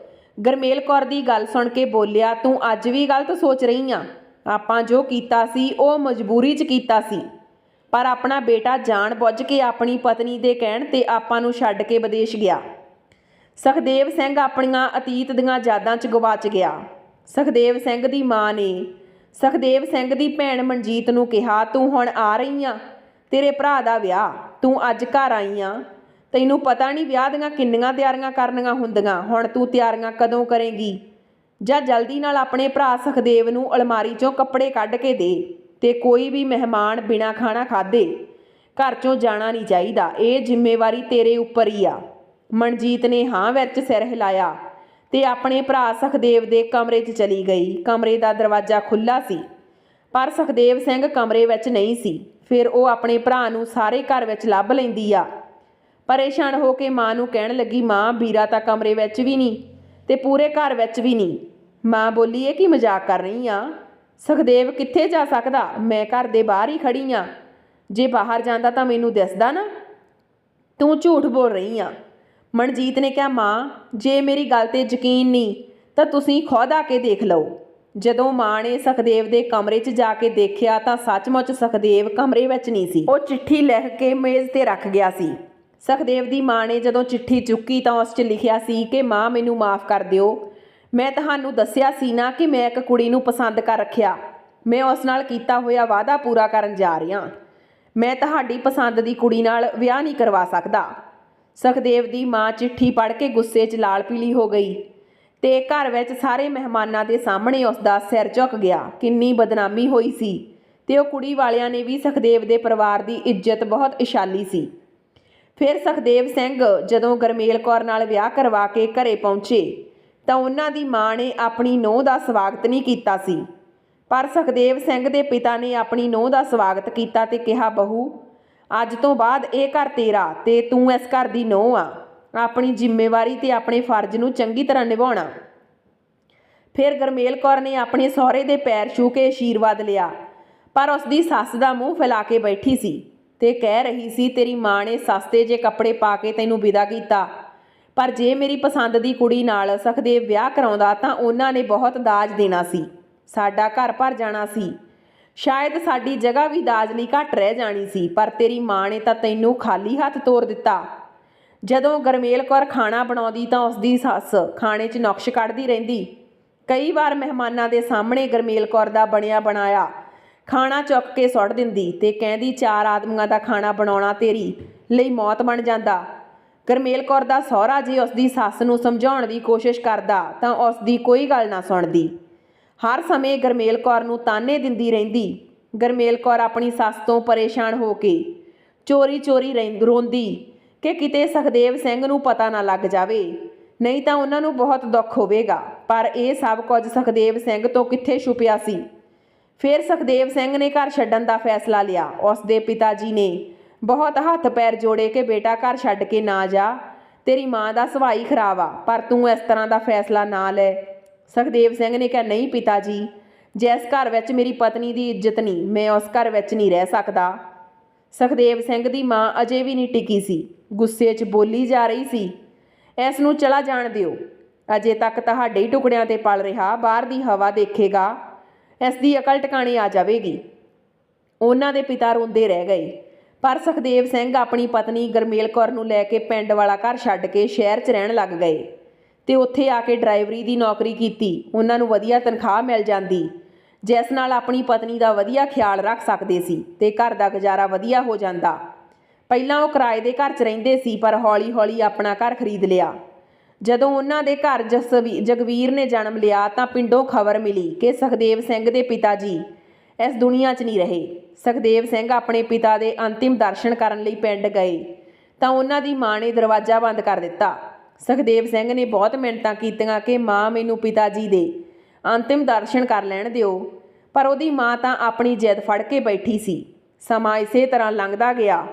ਗਰਮੇਲ ਕੌਰ ਦੀ ਗੱਲ ਸੁਣ ਕੇ ਬੋਲਿਆ, ਤੂੰ ਅੱਜ ਵੀ ਗਲਤ ਸੋਚ ਰਹੀ ਆਂ। ਆਪਾਂ ਜੋ ਕੀਤਾ ਸੀ ਉਹ ਮਜਬੂਰੀ 'ਚ ਕੀਤਾ ਸੀ, ਪਰ ਆਪਣਾ ਬੇਟਾ ਜਾਣ ਬੁੱਝ ਕੇ ਆਪਣੀ ਪਤਨੀ ਦੇ ਕਹਿਣ ਤੇ ਆਪਾਂ ਨੂੰ ਛੱਡ ਕੇ ਵਿਦੇਸ਼ ਗਿਆ। ਸੁਖਦੇਵ ਸਿੰਘ ਆਪਣੀਆਂ ਅਤੀਤ ਦੀਆਂ ਯਾਦਾਂ 'ਚ ਗਵਾਚ ਗਿਆ। ਸੁਖਦੇਵ ਸਿੰਘ ਦੀ ਮਾਂ ਨੇ ਸੁਖਦੇਵ ਸਿੰਘ ਦੀ ਭੈਣ ਮਨਜੀਤ ਨੂੰ ਕਿਹਾ, ਤੂੰ ਹੁਣ ਆ ਰਹੀ ਆਂ, ਤੇਰੇ ਭਰਾ ਦਾ ਵਿਆਹ, ਤੂੰ ਅੱਜ ਘਰ ਆਈ ਆਂ, ਤੈਨੂੰ ਪਤਾ ਨਹੀਂ ਵਿਆਹ ਦੀਆਂ ਕਿੰਨੀਆਂ ਤਿਆਰੀਆਂ ਕਰਨੀਆਂ ਹੁੰਦੀਆਂ। ਹੁਣ ਤੂੰ ਤਿਆਰੀਆਂ ਕਦੋਂ ਕਰੇਂਗੀ? ਜਾਂ ਜਲਦੀ ਨਾਲ ਆਪਣੇ ਭਰਾ ਸੁਖਦੇਵ ਨੂੰ ਅਲਮਾਰੀ 'ਚੋਂ ਕੱਪੜੇ ਕੱਢ ਕੇ ਦੇ ਤੇ ਕੋਈ ਵੀ ਮਹਿਮਾਨ ਬਿਨਾਂ ਖਾਣਾ ਖਾਧੇ ਘਰ 'ਚੋਂ ਜਾਣਾ ਨਹੀਂ ਚਾਹੀਦਾ। ਇਹ ਜ਼ਿੰਮੇਵਾਰੀ ਤੇਰੇ ਉੱਪਰ ਹੀ ਆ। ਮਨਜੀਤ ਨੇ ਹਾਂ ਵਿੱਚ ਸਿਰ ਹਿਲਾਇਆ ਤੇ ਆਪਣੇ ਭਰਾ ਸੁਖਦੇਵ ਦੇ ਕਮਰੇ 'ਚ ਚਲੀ ਗਈ। ਕਮਰੇ ਦਾ ਦਰਵਾਜ਼ਾ ਖੁੱਲ੍ਹਾ ਸੀ ਪਰ ਸੁਖਦੇਵ ਸਿੰਘ ਕਮਰੇ ਵਿੱਚ ਨਹੀਂ ਸੀ। ਫਿਰ ਉਹ ਆਪਣੇ ਭਰਾ ਨੂੰ ਸਾਰੇ ਘਰ ਵਿੱਚ ਲੱਭ ਲੈਂਦੀ ਆ। ਪਰੇਸ਼ਾਨ ਹੋ ਕੇ ਮਾਂ ਨੂੰ ਕਹਿਣ ਲੱਗੀ, ਮਾਂ, ਵੀਰਾ ਤਾਂ ਕਮਰੇ ਵਿੱਚ ਵੀ ਨਹੀਂ ਤੇ ਪੂਰੇ ਘਰ ਵਿੱਚ ਵੀ ਨਹੀਂ। ਮਾਂ ਬੋਲੀ, ਇਹ ਕੀ ਮਜ਼ਾਕ ਕਰ ਰਹੀ ਆ? ਸੁਖਦੇਵ ਕਿੱਥੇ ਜਾ ਸਕਦਾ? ਮੈਂ ਘਰ ਦੇ ਬਾਹਰ ਹੀ ਖੜੀ ਆ। ਜੇ ਬਾਹਰ ਜਾਂਦਾ ਤਾਂ ਮੈਨੂੰ ਦਿਸਦਾ ਨਾ। ਤੂੰ ਝੂਠ ਬੋਲ ਰਹੀ ਆ। ਮਨਜੀਤ ਨੇ ਕਿਹਾ, ਮਾਂ, ਜੇ ਮੇਰੀ ਗੱਲ 'ਤੇ ਯਕੀਨ ਨਹੀਂ ਤਾਂ ਤੁਸੀਂ ਖੁਦ ਆ ਕੇ ਦੇਖ ਲਓ। ਜਦੋਂ ਮਾਂ ਨੇ ਸੁਖਦੇਵ ਦੇ ਕਮਰੇ 'ਚ ਜਾ ਕੇ ਦੇਖਿਆ ਤਾਂ ਸੱਚਮੁੱਚ ਸੁਖਦੇਵ ਕਮਰੇ ਵਿੱਚ ਨਹੀਂ ਸੀ। ਉਹ ਚਿੱਠੀ ਲਿਖ ਕੇ ਮੇਜ਼ 'ਤੇ ਰੱਖ ਗਿਆ ਸੀ। ਸੁਖਦੇਵ ਦੀ ਮਾਂ ਨੇ ਜਦੋਂ ਚਿੱਠੀ ਚੁੱਕੀ ਤਾਂ ਉਸ 'ਚ ਲਿਖਿਆ ਸੀ ਕਿ ਮਾਂ, ਮੈਨੂੰ ਮਾफ़ ਕਰ ਦਿਓ। ਮੈਂ ਤੁਹਾਨੂੰ ਦੱਸਿਆ ਸੀ ਨਾ ਕਿ ਮੈਂ ਇੱਕ ਕੁੜੀ ਨੂੰ ਪਸੰਦ ਕਰ ਰੱਖਿਆ। ਮੈਂ ਉਸ ਨਾਲ ਕੀਤਾ ਹੋਇਆ ਵਾਅਦਾ ਪੂਰਾ ਕਰਨ ਜਾ ਰਿਹਾ। ਮੈਂ ਤੁਹਾਡੀ ਪਸੰਦ ਦੀ ਕੁੜੀ ਨਾਲ ਵਿਆਹ ਨਹੀਂ ਕਰਵਾ ਸਕਦਾ। ਸੁਖਦੇਵ ਦੀ ਮਾਂ ਚਿੱਠੀ ਪੜ੍ਹ ਕੇ ਗੁੱਸੇ 'ਚ ਲਾਲ ਪੀਲੀ ਹੋ ਗਈ ਤੇ ਘਰ ਵਿੱਚ ਸਾਰੇ ਮਹਿਮਾਨਾਂ ਦੇ ਸਾਹਮਣੇ ਉਸ ਦਾ ਸਿਰ ਝੁਕ ਗਿਆ। ਕਿੰਨੀ ਬਦਨਾਮੀ ਹੋਈ ਸੀ ਤੇ ਉਹ ਕੁੜੀ ਵਾਲਿਆਂ ਨੇ ਵੀ ਸੁਖਦੇਵ ਦੇ ਪਰਿਵਾਰ ਦੀ ਇੱਜ਼ਤ ਬਹੁਤ ਇਛਾਲੀ ਸੀ। ਫਿਰ ਸੁਖਦੇਵ ਸਿੰਘ ਜਦੋਂ ਗਰਮੇਲ ਕੌਰ ਨਾਲ ਵਿਆਹ ਕਰਵਾ ਕੇ ਘਰੇ ਪਹੁੰਚੇ ਤਾਂ ਉਹਨਾਂ ਦੀ ਮਾਂ ਨੇ ਆਪਣੀ ਨੂੰਹ ਦਾ ਸਵਾਗਤ ਨਹੀਂ ਕੀਤਾ ਸੀ, ਪਰ ਸੁਖਦੇਵ ਸਿੰਘ ਦੇ ਪਿਤਾ ਨੇ ਆਪਣੀ ਨੂੰਹ ਦਾ ਸਵਾਗਤ ਕੀਤਾ ਤੇ ਕਿਹਾ, ਬਹੂ, ਅੱਜ ਤੋਂ ਬਾਅਦ ਇਹ ਘਰ ਤੇਰਾ ਤੇ ਤੂੰ ਇਸ ਘਰ ਦੀ ਨੂੰਹ ਆ। ਆਪਣੀ ਜ਼ਿੰਮੇਵਾਰੀ ਤੇ ਆਪਣੇ ਫਰਜ਼ ਨੂੰ ਚੰਗੀ ਤਰ੍ਹਾਂ ਨਿਭਾਉਣਾ। ਫਿਰ ਗਰਮੇਲ ਕੌਰ ਨੇ ਆਪਣੇ ਸਹੁਰੇ ਦੇ ਪੈਰ ਛੂਹ ਕੇ ਆਸ਼ੀਰਵਾਦ ਲਿਆ, ਪਰ ਉਸ ਦੀ ਸੱਸ ਦਾ ਮੂੰਹ ਫੈਲਾ ਕੇ ਬੈਠੀ ਸੀ ਤੇ ਕਹਿ ਰਹੀ ਸੀ, ਤੇਰੀ ਮਾਂ ਨੇ ਸਸਤੇ ਜਿਹੇ ਕੱਪੜੇ ਪਾ ਕੇ ਤੈਨੂੰ ਵਿਦਾ ਕੀਤਾ, ਪਰ ਜੇ ਮੇਰੀ ਪਸੰਦ ਦੀ ਕੁੜੀ ਨਾਲ ਸੁਖਦੇਵ ਵਿਆਹ ਕਰਾਉਂਦਾ ਤਾਂ ਉਹਨਾਂ ਨੇ ਬਹੁਤ ਦਾਜ ਦੇਣਾ ਸੀ, ਸਾਡਾ ਘਰ ਭਰ ਜਾਣਾ ਸੀ, ਸ਼ਾਇਦ ਸਾਡੀ ਜਗ੍ਹਾ ਵੀ ਦਾਜ ਲਈ ਘੱਟ ਰਹਿ ਜਾਣੀ ਸੀ, ਪਰ ਤੇਰੀ ਮਾਂ ਨੇ ਤਾਂ ਤੈਨੂੰ ਖਾਲੀ ਹੱਥ ਤੋਰ ਦਿੱਤਾ। ਜਦੋਂ ਗਰਮੇਲ ਕੌਰ ਖਾਣਾ ਬਣਾਉਂਦੀ ਤਾਂ ਉਸ ਦੀ ਸੱਸ ਖਾਣੇ 'ਚ ਨੁਕਸ਼ ਕੱਢਦੀ ਰਹਿੰਦੀ। ਕਈ ਵਾਰ ਮਹਿਮਾਨਾਂ ਦੇ ਸਾਹਮਣੇ ਗਰਮੇਲ ਕੌਰ ਦਾ ਬਣਿਆ ਬਣਾਇਆ ਖਾਣਾ ਚੁੱਕ ਕੇ ਸੁੱਟ ਦਿੰਦੀ ਤੇ ਕਹਿੰਦੀ, 4 ਆਦਮੀਆਂ ਦਾ ਖਾਣਾ ਬਣਾਉਣਾ ਤੇਰੀ ਲਈ ਮੌਤ ਬਣ ਜਾਂਦਾ। ਗਰਮੇਲ ਕੌਰ ਦਾ ਸਹੁਰਾ ਜੇ ਉਸ ਦੀ ਸੱਸ ਨੂੰ ਸਮਝਾਉਣ ਦੀ ਕੋਸ਼ਿਸ਼ ਕਰਦਾ ਤਾਂ ਉਸ ਦੀ ਕੋਈ ਗੱਲ ਨਾ ਸੁਣਦੀ। ਹਰ ਸਮੇਂ ਗਰਮੇਲ ਕੌਰ ਨੂੰ ਤਾਨੇ ਦਿੰਦੀ ਰਹਿੰਦੀ। ਗਰਮੇਲ ਕੌਰ ਆਪਣੀ ਸੱਸ ਤੋਂ ਪਰੇਸ਼ਾਨ ਹੋ ਕੇ ਚੋਰੀ ਚੋਰੀ ਰੋਂਦੀ ਕਿ ਕਿਤੇ ਸੁਖਦੇਵ ਸਿੰਘ ਨੂੰ ਪਤਾ ਨਾ ਲੱਗ ਜਾਵੇ, ਨਹੀਂ ਤਾਂ ਉਹਨਾਂ ਨੂੰ ਬਹੁਤ ਦੁੱਖ ਹੋਵੇਗਾ। ਪਰ ਇਹ ਸਭ ਕੁਝ ਸੁਖਦੇਵ ਸਿੰਘ ਤੋਂ ਕਿੱਥੇ ਛੁਪਿਆ ਸੀ। ਫਿਰ ਸੁਖਦੇਵ ਸਿੰਘ ਨੇ ਘਰ ਛੱਡਣ ਦਾ ਫੈਸਲਾ ਲਿਆ। ਉਸ ਦੇ ਪਿਤਾ ਜੀ ਨੇ ਬਹੁਤ ਹੱਥ ਪੈਰ ਜੋੜੇ ਕਿ ਬੇਟਾ ਘਰ ਛੱਡ ਕੇ ਨਾ ਜਾ ਤੇਰੀ ਮਾਂ ਦਾ ਸੁਭਾਅ ਹੀ ਖਰਾਬ ਆ, ਪਰ ਤੂੰ ਇਸ ਤਰ੍ਹਾਂ ਦਾ ਫੈਸਲਾ ਨਾ ਲੈ। ਸੁਖਦੇਵ ਸਿੰਘ ਨੇ ਕਿਹਾ, ਨਹੀਂ ਪਿਤਾ ਜੀ, ਜਿਸ ਘਰ ਵਿੱਚ ਮੇਰੀ ਪਤਨੀ ਦੀ ਇੱਜ਼ਤ ਨਹੀਂ, ਮੈਂ ਉਸ ਘਰ ਵਿੱਚ ਨਹੀਂ ਰਹਿ ਸਕਦਾ। ਸੁਖਦੇਵ ਸਿੰਘ ਦੀ ਮਾਂ ਅਜੇ ਵੀ ਨਹੀਂ ਟਿਕੀ ਸੀ, ਗੁੱਸੇ 'ਚ ਬੋਲੀ ਜਾ ਰਹੀ ਸੀ, ਇਸ ਨੂੰ ਚਲਾ ਜਾਣ ਦਿਓ, ਅਜੇ ਤੱਕ ਤੁਹਾਡੇ ਹੀ ਟੁਕੜਿਆਂ 'ਤੇ ਪਲ ਰਿਹਾ, ਬਾਹਰ ਦੀ ਹਵਾ ਦੇਖੇਗਾ, ਇਸ ਦੀ ਅਕਲ ਟਿਕਾਣੇ ਆ ਜਾਵੇਗੀ। ਉਹਨਾਂ ਦੇ ਪਿਤਾ ਰੋਂਦੇ ਰਹਿ ਗਏ, ਪਰ ਸੁਖਦੇਵ ਸਿੰਘ ਆਪਣੀ ਪਤਨੀ ਗਰਮੇਲ ਕੌਰ ਨੂੰ ਲੈ ਕੇ ਪਿੰਡ ਵਾਲਾ ਘਰ ਛੱਡ ਕੇ ਸ਼ਹਿਰ 'ਚ ਰਹਿਣ ਲੱਗ ਗਏ ਅਤੇ ਉੱਥੇ ਆ ਕੇ ਡਰਾਈਵਰੀ ਦੀ ਨੌਕਰੀ ਕੀਤੀ। ਉਹਨਾਂ ਨੂੰ ਵਧੀਆ ਤਨਖਾਹ ਮਿਲ ਜਾਂਦੀ, ਜਿਸ ਨਾਲ ਆਪਣੀ ਪਤਨੀ ਦਾ ਵਧੀਆ ਖਿਆਲ ਰੱਖ ਸਕਦੇ ਸੀ ਅਤੇ ਘਰ ਦਾ ਗੁਜ਼ਾਰਾ ਵਧੀਆ ਹੋ ਜਾਂਦਾ। ਪਹਿਲਾਂ ਉਹ ਕਿਰਾਏ ਦੇ ਘਰ 'ਚ ਰਹਿੰਦੇ ਸੀ, ਪਰ ਹੌਲੀ ਹੌਲੀ ਆਪਣਾ ਘਰ ਖਰੀਦ ਲਿਆ। ਜਦੋਂ ਉਹਨਾਂ ਦੇ ਘਰ ਜਗਵੀਰ ਨੇ ਜਨਮ ਲਿਆ ਤਾਂ ਪਿੰਡੋਂ ਖਬਰ ਮਿਲੀ ਕਿ ਸੁਖਦੇਵ ਸਿੰਘ ਦੇ ਪਿਤਾ ਜੀ ਇਸ ਦੁਨੀਆ 'ਚ ਨਹੀਂ ਰਹੇ। ਸੁਖਦੇਵ ਸਿੰਘ ਆਪਣੇ ਪਿਤਾ ਦੇ ਅੰਤਿਮ ਦਰਸ਼ਨ ਕਰਨ ਲਈ ਪਿੰਡ ਗਏ ਤਾਂ ਉਹਨਾਂ ਦੀ ਮਾਂ ਨੇ ਦਰਵਾਜ਼ਾ ਬੰਦ ਕਰ ਦਿੱਤਾ। ਸੁਖਦੇਵ ਸਿੰਘ ਨੇ ਬਹੁਤ ਮਿੰਨਤਾਂ ਕੀਤੀਆਂ ਕਿ ਮਾਂ, ਮੈਨੂੰ ਪਿਤਾ ਜੀ ਦੇ ਅੰਤਿਮ ਦਰਸ਼ਨ ਕਰ ਲੈਣ ਦਿਓ, ਪਰ ਉਹਦੀ ਮਾਂ ਤਾਂ ਆਪਣੀ ਜਿੱਦ ਫੜ ਕੇ ਬੈਠੀ ਸੀ। ਸਮਾਂ ਇਸੇ ਤਰ੍ਹਾਂ ਲੰਘਦਾ ਗਿਆ।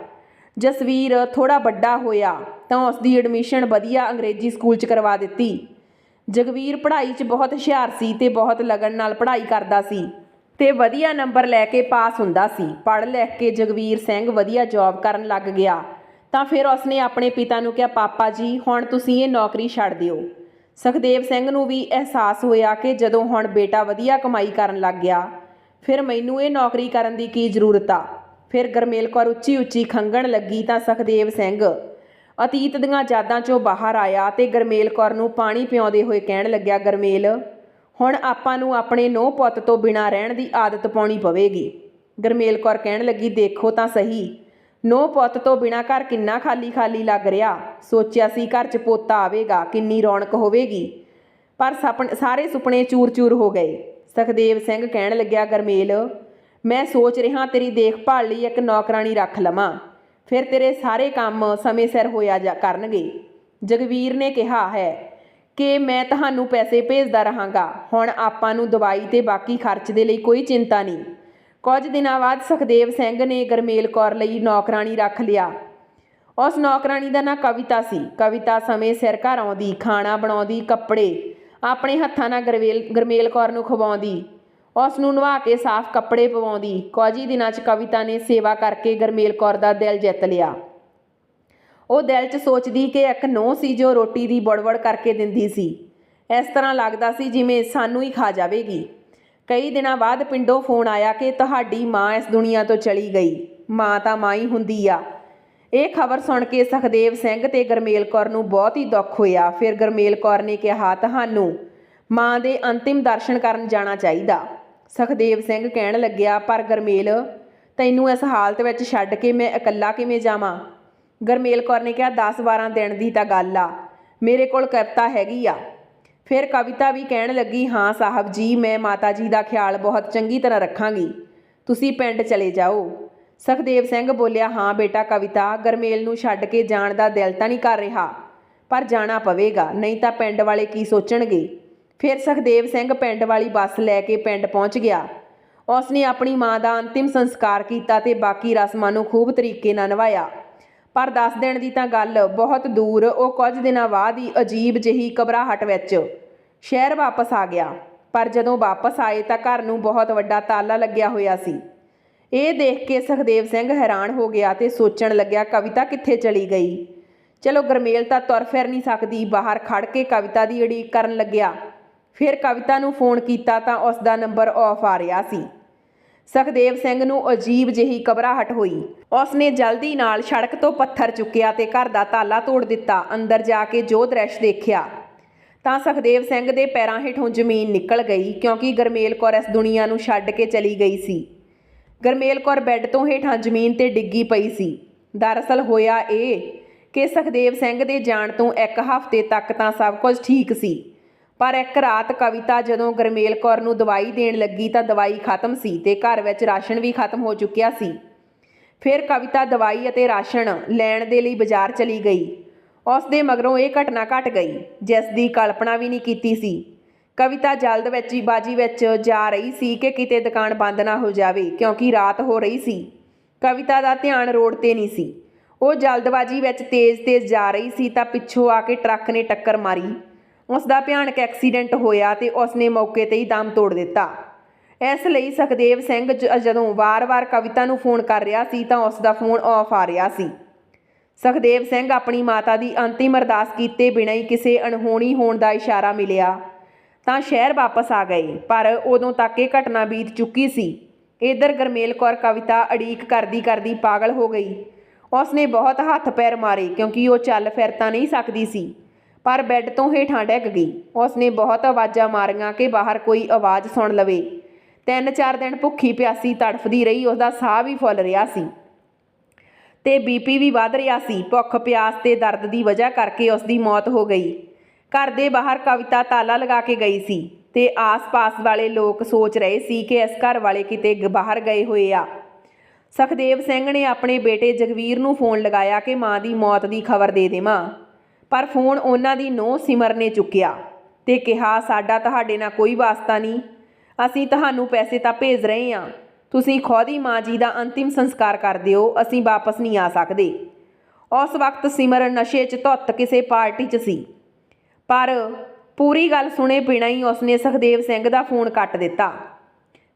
ਜਸਵੀਰ ਥੋੜ੍ਹਾ ਵੱਡਾ ਹੋਇਆ ਤਾਂ ਉਸ ਦੀ ਐਡਮਿਸ਼ਨ ਵਧੀਆ ਅੰਗਰੇਜ਼ੀ ਸਕੂਲ 'ਚ ਕਰਵਾ ਦਿੱਤੀ। ਜਗਵੀਰ ਪੜ੍ਹਾਈ 'ਚ ਬਹੁਤ ਹੁਸ਼ਿਆਰ ਸੀ ਅਤੇ ਬਹੁਤ ਲਗਨ ਨਾਲ ਪੜ੍ਹਾਈ ਕਰਦਾ ਸੀ ਅਤੇ ਵਧੀਆ ਨੰਬਰ ਲੈ ਕੇ ਪਾਸ ਹੁੰਦਾ ਸੀ। ਪੜ੍ਹ ਲਿਖ ਕੇ ਜਗਵੀਰ ਸਿੰਘ ਵਧੀਆ ਜੌਬ ਕਰਨ ਲੱਗ ਗਿਆ ਤਾਂ ਫਿਰ ਉਸਨੇ ਆਪਣੇ ਪਿਤਾ ਨੂੰ ਕਿਹਾ, ਪਾਪਾ ਜੀ, ਹੁਣ ਤੁਸੀਂ ਇਹ ਨੌਕਰੀ ਛੱਡ ਦਿਓ। ਸੁਖਦੇਵ ਸਿੰਘ ਨੂੰ ਵੀ ਅਹਿਸਾਸ ਹੋਇਆ ਕਿ ਜਦੋਂ ਹੁਣ ਬੇਟਾ ਵਧੀਆ ਕਮਾਈ ਕਰਨ ਲੱਗ ਗਿਆ, ਫਿਰ ਮੈਨੂੰ ਇਹ ਨੌਕਰੀ ਕਰਨ ਦੀ ਕੀ ਜ਼ਰੂਰਤ ਆ। ਫਿਰ ਗਰਮੇਲ ਕੌਰ ਉੱਚੀ ਉੱਚੀ ਖੰਘਣ ਲੱਗੀ ਤਾਂ ਸੁਖਦੇਵ ਸਿੰਘ ਅਤੀਤ ਦੀਆਂ ਯਾਦਾਂ 'ਚੋਂ ਬਾਹਰ ਆਇਆ ਅਤੇ ਗਰਮੇਲ ਕੌਰ ਨੂੰ ਪਾਣੀ ਪਿਆਉਂਦੇ ਹੋਏ ਕਹਿਣ ਲੱਗਿਆ, ਗਰਮੇਲ, ਹੁਣ ਆਪਾਂ ਨੂੰ ਆਪਣੇ ਨੂੰਹ ਪੁੱਤ ਤੋਂ ਬਿਨਾਂ ਰਹਿਣ ਦੀ ਆਦਤ ਪਾਉਣੀ ਪਵੇਗੀ। ਗਰਮੇਲ ਕੌਰ ਕਹਿਣ ਲੱਗੀ, ਦੇਖੋ ਤਾਂ ਸਹੀ, ਨੂੰਹ ਪੁੱਤ ਤੋਂ ਬਿਨਾਂ ਘਰ ਕਿੰਨਾ ਖਾਲੀ ਖਾਲੀ ਲੱਗ ਰਿਹਾ। ਸੋਚਿਆ ਸੀ ਘਰ 'ਚ ਪੋਤਾ ਆਵੇਗਾ, ਕਿੰਨੀ ਰੌਣਕ ਹੋਵੇਗੀ, ਪਰ ਸਾਰੇ ਸੁਪਨੇ ਚੂਰ ਚੂਰ ਹੋ ਗਏ। ਸੁਖਦੇਵ ਸਿੰਘ ਕਹਿਣ ਲੱਗਿਆ, ਗਰਮੇਲ, ਮੈਂ ਸੋਚ ਰਿਹਾ ਤੇਰੀ ਦੇਖਭਾਲ ਲਈ ਇੱਕ ਨੌਕਰਾਣੀ ਰੱਖ ਲਵਾਂ, ਫਿਰ ਤੇਰੇ ਸਾਰੇ ਕੰਮ ਸਮੇਂ ਸਿਰ ਹੋਇਆ ਕਰਨਗੇ। ਜਗਵੀਰ ਨੇ ਕਿਹਾ ਹੈ ਕਿ ਮੈਂ ਤੁਹਾਨੂੰ ਪੈਸੇ ਭੇਜਦਾ ਰਹਾਂਗਾ, ਹੁਣ ਆਪਾਂ ਨੂੰ ਦਵਾਈ ਅਤੇ ਬਾਕੀ ਖਰਚ ਦੇ ਲਈ ਕੋਈ ਚਿੰਤਾ ਨਹੀਂ। ਕੁਝ ਦਿਨਾਂ ਬਾਅਦ ਸੁਖਦੇਵ ਸਿੰਘ ਨੇ ਗਰਮੇਲ ਕੌਰ ਲਈ ਨੌਕਰਾਣੀ ਰੱਖ ਲਿਆ। ਉਸ ਨੌਕਰਾਣੀ ਦਾ ਨਾਂ ਕਵਿਤਾ ਸੀ। ਕਵਿਤਾ ਸਮੇਂ ਸਿਰ ਘਰ ਆਉਂਦੀ, ਖਾਣਾ ਬਣਾਉਂਦੀ, ਕੱਪੜੇ ਆਪਣੇ ਹੱਥਾਂ ਨਾਲ ਗਰਮੇਲ ਕੌਰ ਨੂੰ ਖਵਾਉਂਦੀ, ਉਸ ਨੂੰ ਨਵਾ ਕੇ ਸਾਫ਼ ਕੱਪੜੇ ਪਵਾਉਂਦੀ। ਕੁਝ ਹੀ ਦਿਨਾਂ 'ਚ ਕਵਿਤਾ ਨੇ ਸੇਵਾ ਕਰਕੇ ਗਰਮੇਲ ਕੌਰ ਦਾ ਦਿਲ ਜਿੱਤ ਲਿਆ। ਉਹ ਦਿਲ 'ਚ ਸੋਚਦੀ ਕਿ ਇੱਕ ਨੂੰਹ ਸੀ ਜੋ ਰੋਟੀ ਦੀ ਬੜਬੜ ਕਰਕੇ ਦਿੰਦੀ ਸੀ। ਇਸ ਤਰ੍ਹਾਂ ਲੱਗਦਾ ਸੀ ਜਿਵੇਂ ਸਾਨੂੰ ਹੀ ਖਾ ਜਾਵੇਗੀ। ਕਈ ਦਿਨਾਂ ਬਾਅਦ ਪਿੰਡੋਂ ਫੋਨ ਆਇਆ ਕਿ ਤੁਹਾਡੀ ਮਾਂ ਇਸ ਦੁਨੀਆ ਤੋਂ ਚਲੀ ਗਈ। ਮਾਂ ਤਾਂ ਮਾਂ ਹੀ ਹੁੰਦੀ ਆ। ਇਹ ਖਬਰ ਸੁਣ ਕੇ ਸੁਖਦੇਵ ਸਿੰਘ ਤੇ ਗਰਮੇਲ ਕੌਰ ਨੂੰ ਬਹੁਤ ਹੀ ਦੁੱਖ ਹੋਇਆ। ਫਿਰ ਗਰਮੇਲ ਕੌਰ ਨੇ ਕਿਹਾ, ਤੁਹਾਨੂੰ ਮਾਂ ਦੇ ਅੰਤਿਮ ਦਰਸ਼ਨ ਕਰਨ ਜਾਣਾ ਚਾਹੀਦਾ। ਸੁਖਦੇਵ ਸਿੰਘ ਕਹਿਣ ਲੱਗਿਆ, ਪਰ ਗਰਮੇਲ, ਤੈਨੂੰ ਇਸ ਹਾਲਤ ਵਿੱਚ ਛੱਡ ਕੇ ਮੈਂ ਇਕੱਲਾ ਕਿਵੇਂ ਜਾਵਾਂ। ਗਰਮੇਲ ਕੌਰ ਨੇ ਕਿਹਾ, 10-12 ਦਿਨ ਦੀ ਤਾਂ ਗੱਲ ਆ, ਮੇਰੇ ਕੋਲ ਕਵਿਤਾ ਹੈਗੀ ਆ। ਫਿਰ ਕਵਿਤਾ ਵੀ ਕਹਿਣ ਲੱਗੀ, ਹਾਂ ਸਾਹਿਬ ਜੀ, ਮੈਂ ਮਾਤਾ ਜੀ ਦਾ ਖਿਆਲ ਬਹੁਤ ਚੰਗੀ ਤਰ੍ਹਾਂ ਰੱਖਾਂਗੀ, ਤੁਸੀਂ ਪਿੰਡ ਚਲੇ ਜਾਓ। ਸੁਖਦੇਵ ਸਿੰਘ ਬੋਲਿਆ, ਹਾਂ ਬੇਟਾ ਕਵਿਤਾ, ਗਰਮੇਲ ਨੂੰ ਛੱਡ ਕੇ ਜਾਣ ਦਾ ਦਿਲ ਤਾਂ ਨਹੀਂ ਕਰ ਰਿਹਾ, ਪਰ ਜਾਣਾ ਪਵੇਗਾ, ਨਹੀਂ ਤਾਂ ਪਿੰਡ ਵਾਲੇ ਕੀ ਸੋਚਣਗੇ। ਫਿਰ ਸੁਖਦੇਵ ਸਿੰਘ ਪਿੰਡ ਵਾਲੀ ਬੱਸ ਲੈ ਕੇ ਪਿੰਡ ਪਹੁੰਚ ਗਿਆ। ਉਸਨੇ ਆਪਣੀ ਮਾਂ ਦਾ ਅੰਤਿਮ ਸੰਸਕਾਰ ਕੀਤਾ ਅਤੇ ਬਾਕੀ ਰਸਮਾਂ ਨੂੰ ਖੂਬ ਤਰੀਕੇ ਨਾਲ ਨਿਭਾਇਆ। ਪਰ 10 ਦਿਨ ਦੀ ਤਾਂ ਗੱਲ ਬਹੁਤ ਦੂਰ, ਉਹ ਕੁਝ ਦਿਨਾਂ ਬਾਅਦ ਹੀ ਅਜੀਬ ਜਿਹੀ ਘਬਰਾਹਟ ਵਿੱਚ ਸ਼ਹਿਰ ਵਾਪਸ ਆ ਗਿਆ। ਪਰ ਜਦੋਂ ਵਾਪਸ ਆਏ ਤਾਂ ਘਰ ਨੂੰ ਬਹੁਤ ਵੱਡਾ ਤਾਲਾ ਲੱਗਿਆ ਹੋਇਆ ਸੀ। ਇਹ ਦੇਖ ਕੇ ਸੁਖਦੇਵ ਸਿੰਘ ਹੈਰਾਨ ਹੋ ਗਿਆ ਅਤੇ ਸੋਚਣ ਲੱਗਿਆ, ਕਵਿਤਾ ਕਿੱਥੇ ਚਲੀ ਗਈ। ਚਲੋ ਗਰਮੇਲ ਤਾਂ ਤੁਰ ਫਿਰ ਨਹੀਂ ਸਕਦੀ। ਬਾਹਰ ਖੜ ਕੇ ਕਵਿਤਾ ਦੀ ਉਡੀਕ ਕਰਨ ਲੱਗਿਆ। ਫਿਰ ਕਵਿਤਾ ਨੂੰ ਫੋਨ ਕੀਤਾ ਤਾਂ ਉਸ ਦਾ ਨੰਬਰ ਆਫ ਆ ਰਿਹਾ ਸੀ। ਸੁਖਦੇਵ ਸਿੰਘ ਨੂੰ ਅਜੀਬ ਜਿਹੀ ਘਬਰਾਹਟ ਹੋਈ। ਉਸਨੇ ਜਲਦੀ ਨਾਲ ਸੜਕ ਤੋਂ ਪੱਥਰ ਚੁੱਕਿਆ ਅਤੇ ਘਰ ਦਾ ਤਾਲਾ ਤੋੜ ਦਿੱਤਾ। ਅੰਦਰ ਜਾ ਕੇ ਜੋ ਦ੍ਰਿਸ਼ ਦੇਖਿਆ ਤਾਂ ਸੁਖਦੇਵ ਸਿੰਘ ਦੇ ਪੈਰਾਂ ਹੇਠੋਂ ਜ਼ਮੀਨ ਨਿਕਲ ਗਈ, ਕਿਉਂਕਿ ਗਰਮੇਲ ਕੌਰ ਇਸ ਦੁਨੀਆ ਨੂੰ ਛੱਡ ਕੇ ਚਲੀ ਗਈ ਸੀ। ਗਰਮੇਲ ਕੌਰ ਬੈੱਡ ਤੋਂ ਹੇਠਾਂ ਜ਼ਮੀਨ 'ਤੇ ਡਿੱਗੀ ਪਈ ਸੀ। ਦਰਅਸਲ ਹੋਇਆ ਇਹ ਕਿ ਸੁਖਦੇਵ ਸਿੰਘ ਦੇ ਜਾਣ ਤੋਂ 1 ਹਫ਼ਤੇ ਤੱਕ ਤਾਂ ਸਭ ਕੁਝ ਠੀਕ ਸੀ, ਪਰ ਇੱਕ ਰਾਤ ਕਵਿਤਾ ਜਦੋਂ ਗਰਮੇਲ ਕੌਰ ਨੂੰ ਦਵਾਈ ਦੇਣ ਲੱਗੀ ਤਾਂ ਦਵਾਈ ਖਤਮ ਸੀ ਅਤੇ ਘਰ ਵਿੱਚ ਰਾਸ਼ਨ ਵੀ ਖਤਮ ਹੋ ਚੁੱਕਿਆ ਸੀ। ਫਿਰ ਕਵਿਤਾ ਦਵਾਈ ਅਤੇ ਰਾਸ਼ਨ ਲੈਣ ਦੇ ਲਈ ਬਾਜ਼ਾਰ ਚਲੀ ਗਈ। ਉਸ ਦੇ ਮਗਰੋਂ ਇਹ ਘਟਨਾ ਘਟ ਗਈ ਜਿਸ ਦੀ ਕਲਪਨਾ ਵੀ ਨਹੀਂ ਕੀਤੀ ਸੀ। ਕਵਿਤਾ ਜਲਦਬਾਜ਼ੀ ਵਿੱਚ ਜਾ ਰਹੀ ਸੀ ਕਿ ਕਿਤੇ ਦੁਕਾਨ ਬੰਦ ਨਾ ਹੋ ਜਾਵੇ, ਕਿਉਂਕਿ ਰਾਤ ਹੋ ਰਹੀ ਸੀ। ਕਵਿਤਾ ਦਾ ਧਿਆਨ ਰੋਡ 'ਤੇ ਨਹੀਂ ਸੀ। ਉਹ ਜਲਦਬਾਜ਼ੀ ਵਿੱਚ ਤੇਜ਼-ਤੇਜ਼ ਜਾ ਰਹੀ ਸੀ ਤਾਂ ਪਿੱਛੋਂ ਆ ਕੇ ਟਰੱਕ ਨੇ ਟੱਕਰ ਮਾਰੀ। ਉਸ ਦਾ ਭਿਆਨਕ ਐਕਸੀਡੈਂਟ ਹੋਇਆ ਤੇ ਉਸ ਨੇ ਮੌਕੇ 'ਤੇ ਹੀ ਦਮ ਤੋੜ ਦਿੱਤਾ। ਇਸ ਲਈ ਸੁਖਦੇਵ ਸਿੰਘ ਜਦੋਂ ਵਾਰ-ਵਾਰ ਕਵਿਤਾ ਨੂੰ ਫੋਨ ਕਰ ਰਿਹਾ ਸੀ ਤਾਂ ਉਸ ਦਾ ਫੋਨ ਆਫ ਆ ਰਿਹਾ ਸੀ। ਸੁਖਦੇਵ ਸਿੰਘ ਆਪਣੀ ਮਾਤਾ ਦੀ ਅੰਤਿਮ ਅਰਦਾਸ ਕੀਤੇ ਬਿਨਾਂ ਹੀ ਕਿਸੇ ਅਣਹੋਣੀ ਹੋਣ ਦਾ ਇਸ਼ਾਰਾ ਮਿਲਿਆ ਤਾਂ ਸ਼ਹਿਰ ਵਾਪਸ ਆ ਗਏ, ਪਰ ਉਦੋਂ ਤੱਕ ਇਹ ਘਟਨਾ ਬੀਤ ਚੁੱਕੀ ਸੀ। ਇੱਧਰ ਗੁਰਮੇਲ ਕੌਰ ਕਵਿਤਾ ਉਡੀਕ ਕਰਦੀ ਪਾਗਲ ਹੋ ਗਈ। ਉਸ ਨੇ ਬਹੁਤ ਹੱਥ ਪੈਰ ਮਾਰੇ ਕਿਉਂਕਿ ਉਹ ਚੱਲ ਫਿਰ ਤਾਂ ਨਹੀਂ ਸਕਦੀ ਸੀ, ਪਰ ਬੈੱਡ ਤੋਂ ਹੇਠਾਂ ਡਿੱਗ ਗਈ। ਉਸ ਨੇ ਬਹੁਤ ਆਵਾਜ਼ਾਂ ਮਾਰੀਆਂ ਕਿ ਬਾਹਰ ਕੋਈ ਆਵਾਜ਼ ਸੁਣ ਲਵੇ। 3-4 ਦਿਨ ਭੁੱਖੀ ਪਿਆਸੀ ਤੜਫਦੀ ਰਹੀ। ਉਸ ਦਾ ਸਾਹ ਵੀ ਫੁੱਲ ਰਿਹਾ ਸੀ ਤੇ BP ਵੀ ਵੱਧ ਰਿਹਾ ਸੀ। ਭੁੱਖ ਪਿਆਸ ਤੇ ਦਰਦ ਦੀ ਵਜ੍ਹਾ ਕਰਕੇ ਉਸ ਦੀ ਮੌਤ ਹੋ ਗਈ। ਘਰ ਦੇ ਬਾਹਰ ਕਵਿਤਾ ਤਾਲਾ ਲਗਾ ਕੇ ਗਈ ਸੀ ਤੇ ਆਸ-ਪਾਸ ਵਾਲੇ ਲੋਕ ਸੋਚ ਰਹੇ ਸੀ ਕਿ ਇਸ ਘਰ ਵਾਲੇ ਕਿਤੇ ਬਾਹਰ ਗਏ ਹੋਏ ਆ। ਸੁਖਦੇਵ ਸਿੰਘ ਨੇ ਆਪਣੇ ਬੇਟੇ ਜਗਵੀਰ ਨੂੰ ਫੋਨ ਲਗਾਇਆ ਕਿ ਮਾਂ ਦੀ ਮੌਤ ਦੀ ਖਬਰ ਦੇ ਦੇਵਾਂ, ਪਰ ਫੋਨ ਉਹਨਾਂ ਦੀ ਨੂੰਹ ਸਿਮਰ ਨੇ ਚੁੱਕਿਆ ਤੇ ਕਿਹਾ, ਸਾਡਾ ਤੁਹਾਡੇ ਨਾਲ ਕੋਈ ਵਾਸਤਾ ਨਹੀਂ। ਅਸੀਂ ਤੁਹਾਨੂੰ ਪੈਸੇ ਤਾਂ ਭੇਜ ਰਹੇ ਹਾਂ, ਤੁਸੀਂ ਖੁਦ ਹੀ ਮਾਂ ਜੀ ਦਾ ਅੰਤਿਮ ਸੰਸਕਾਰ ਕਰ ਦਿਓ, ਅਸੀਂ ਵਾਪਸ ਨਹੀਂ ਆ ਸਕਦੇ। ਉਸ ਵਕਤ ਸਿਮਰ ਨਸ਼ੇ 'ਚ ਧੁੱਤ ਕਿਸੇ ਪਾਰਟੀ 'ਚ ਸੀ, ਪਰ ਪੂਰੀ ਗੱਲ ਸੁਣੇ ਬਿਨਾਂ ਹੀ ਉਸਨੇ ਸੁਖਦੇਵ ਸਿੰਘ ਦਾ ਫੋਨ ਕੱਟ ਦਿੱਤਾ।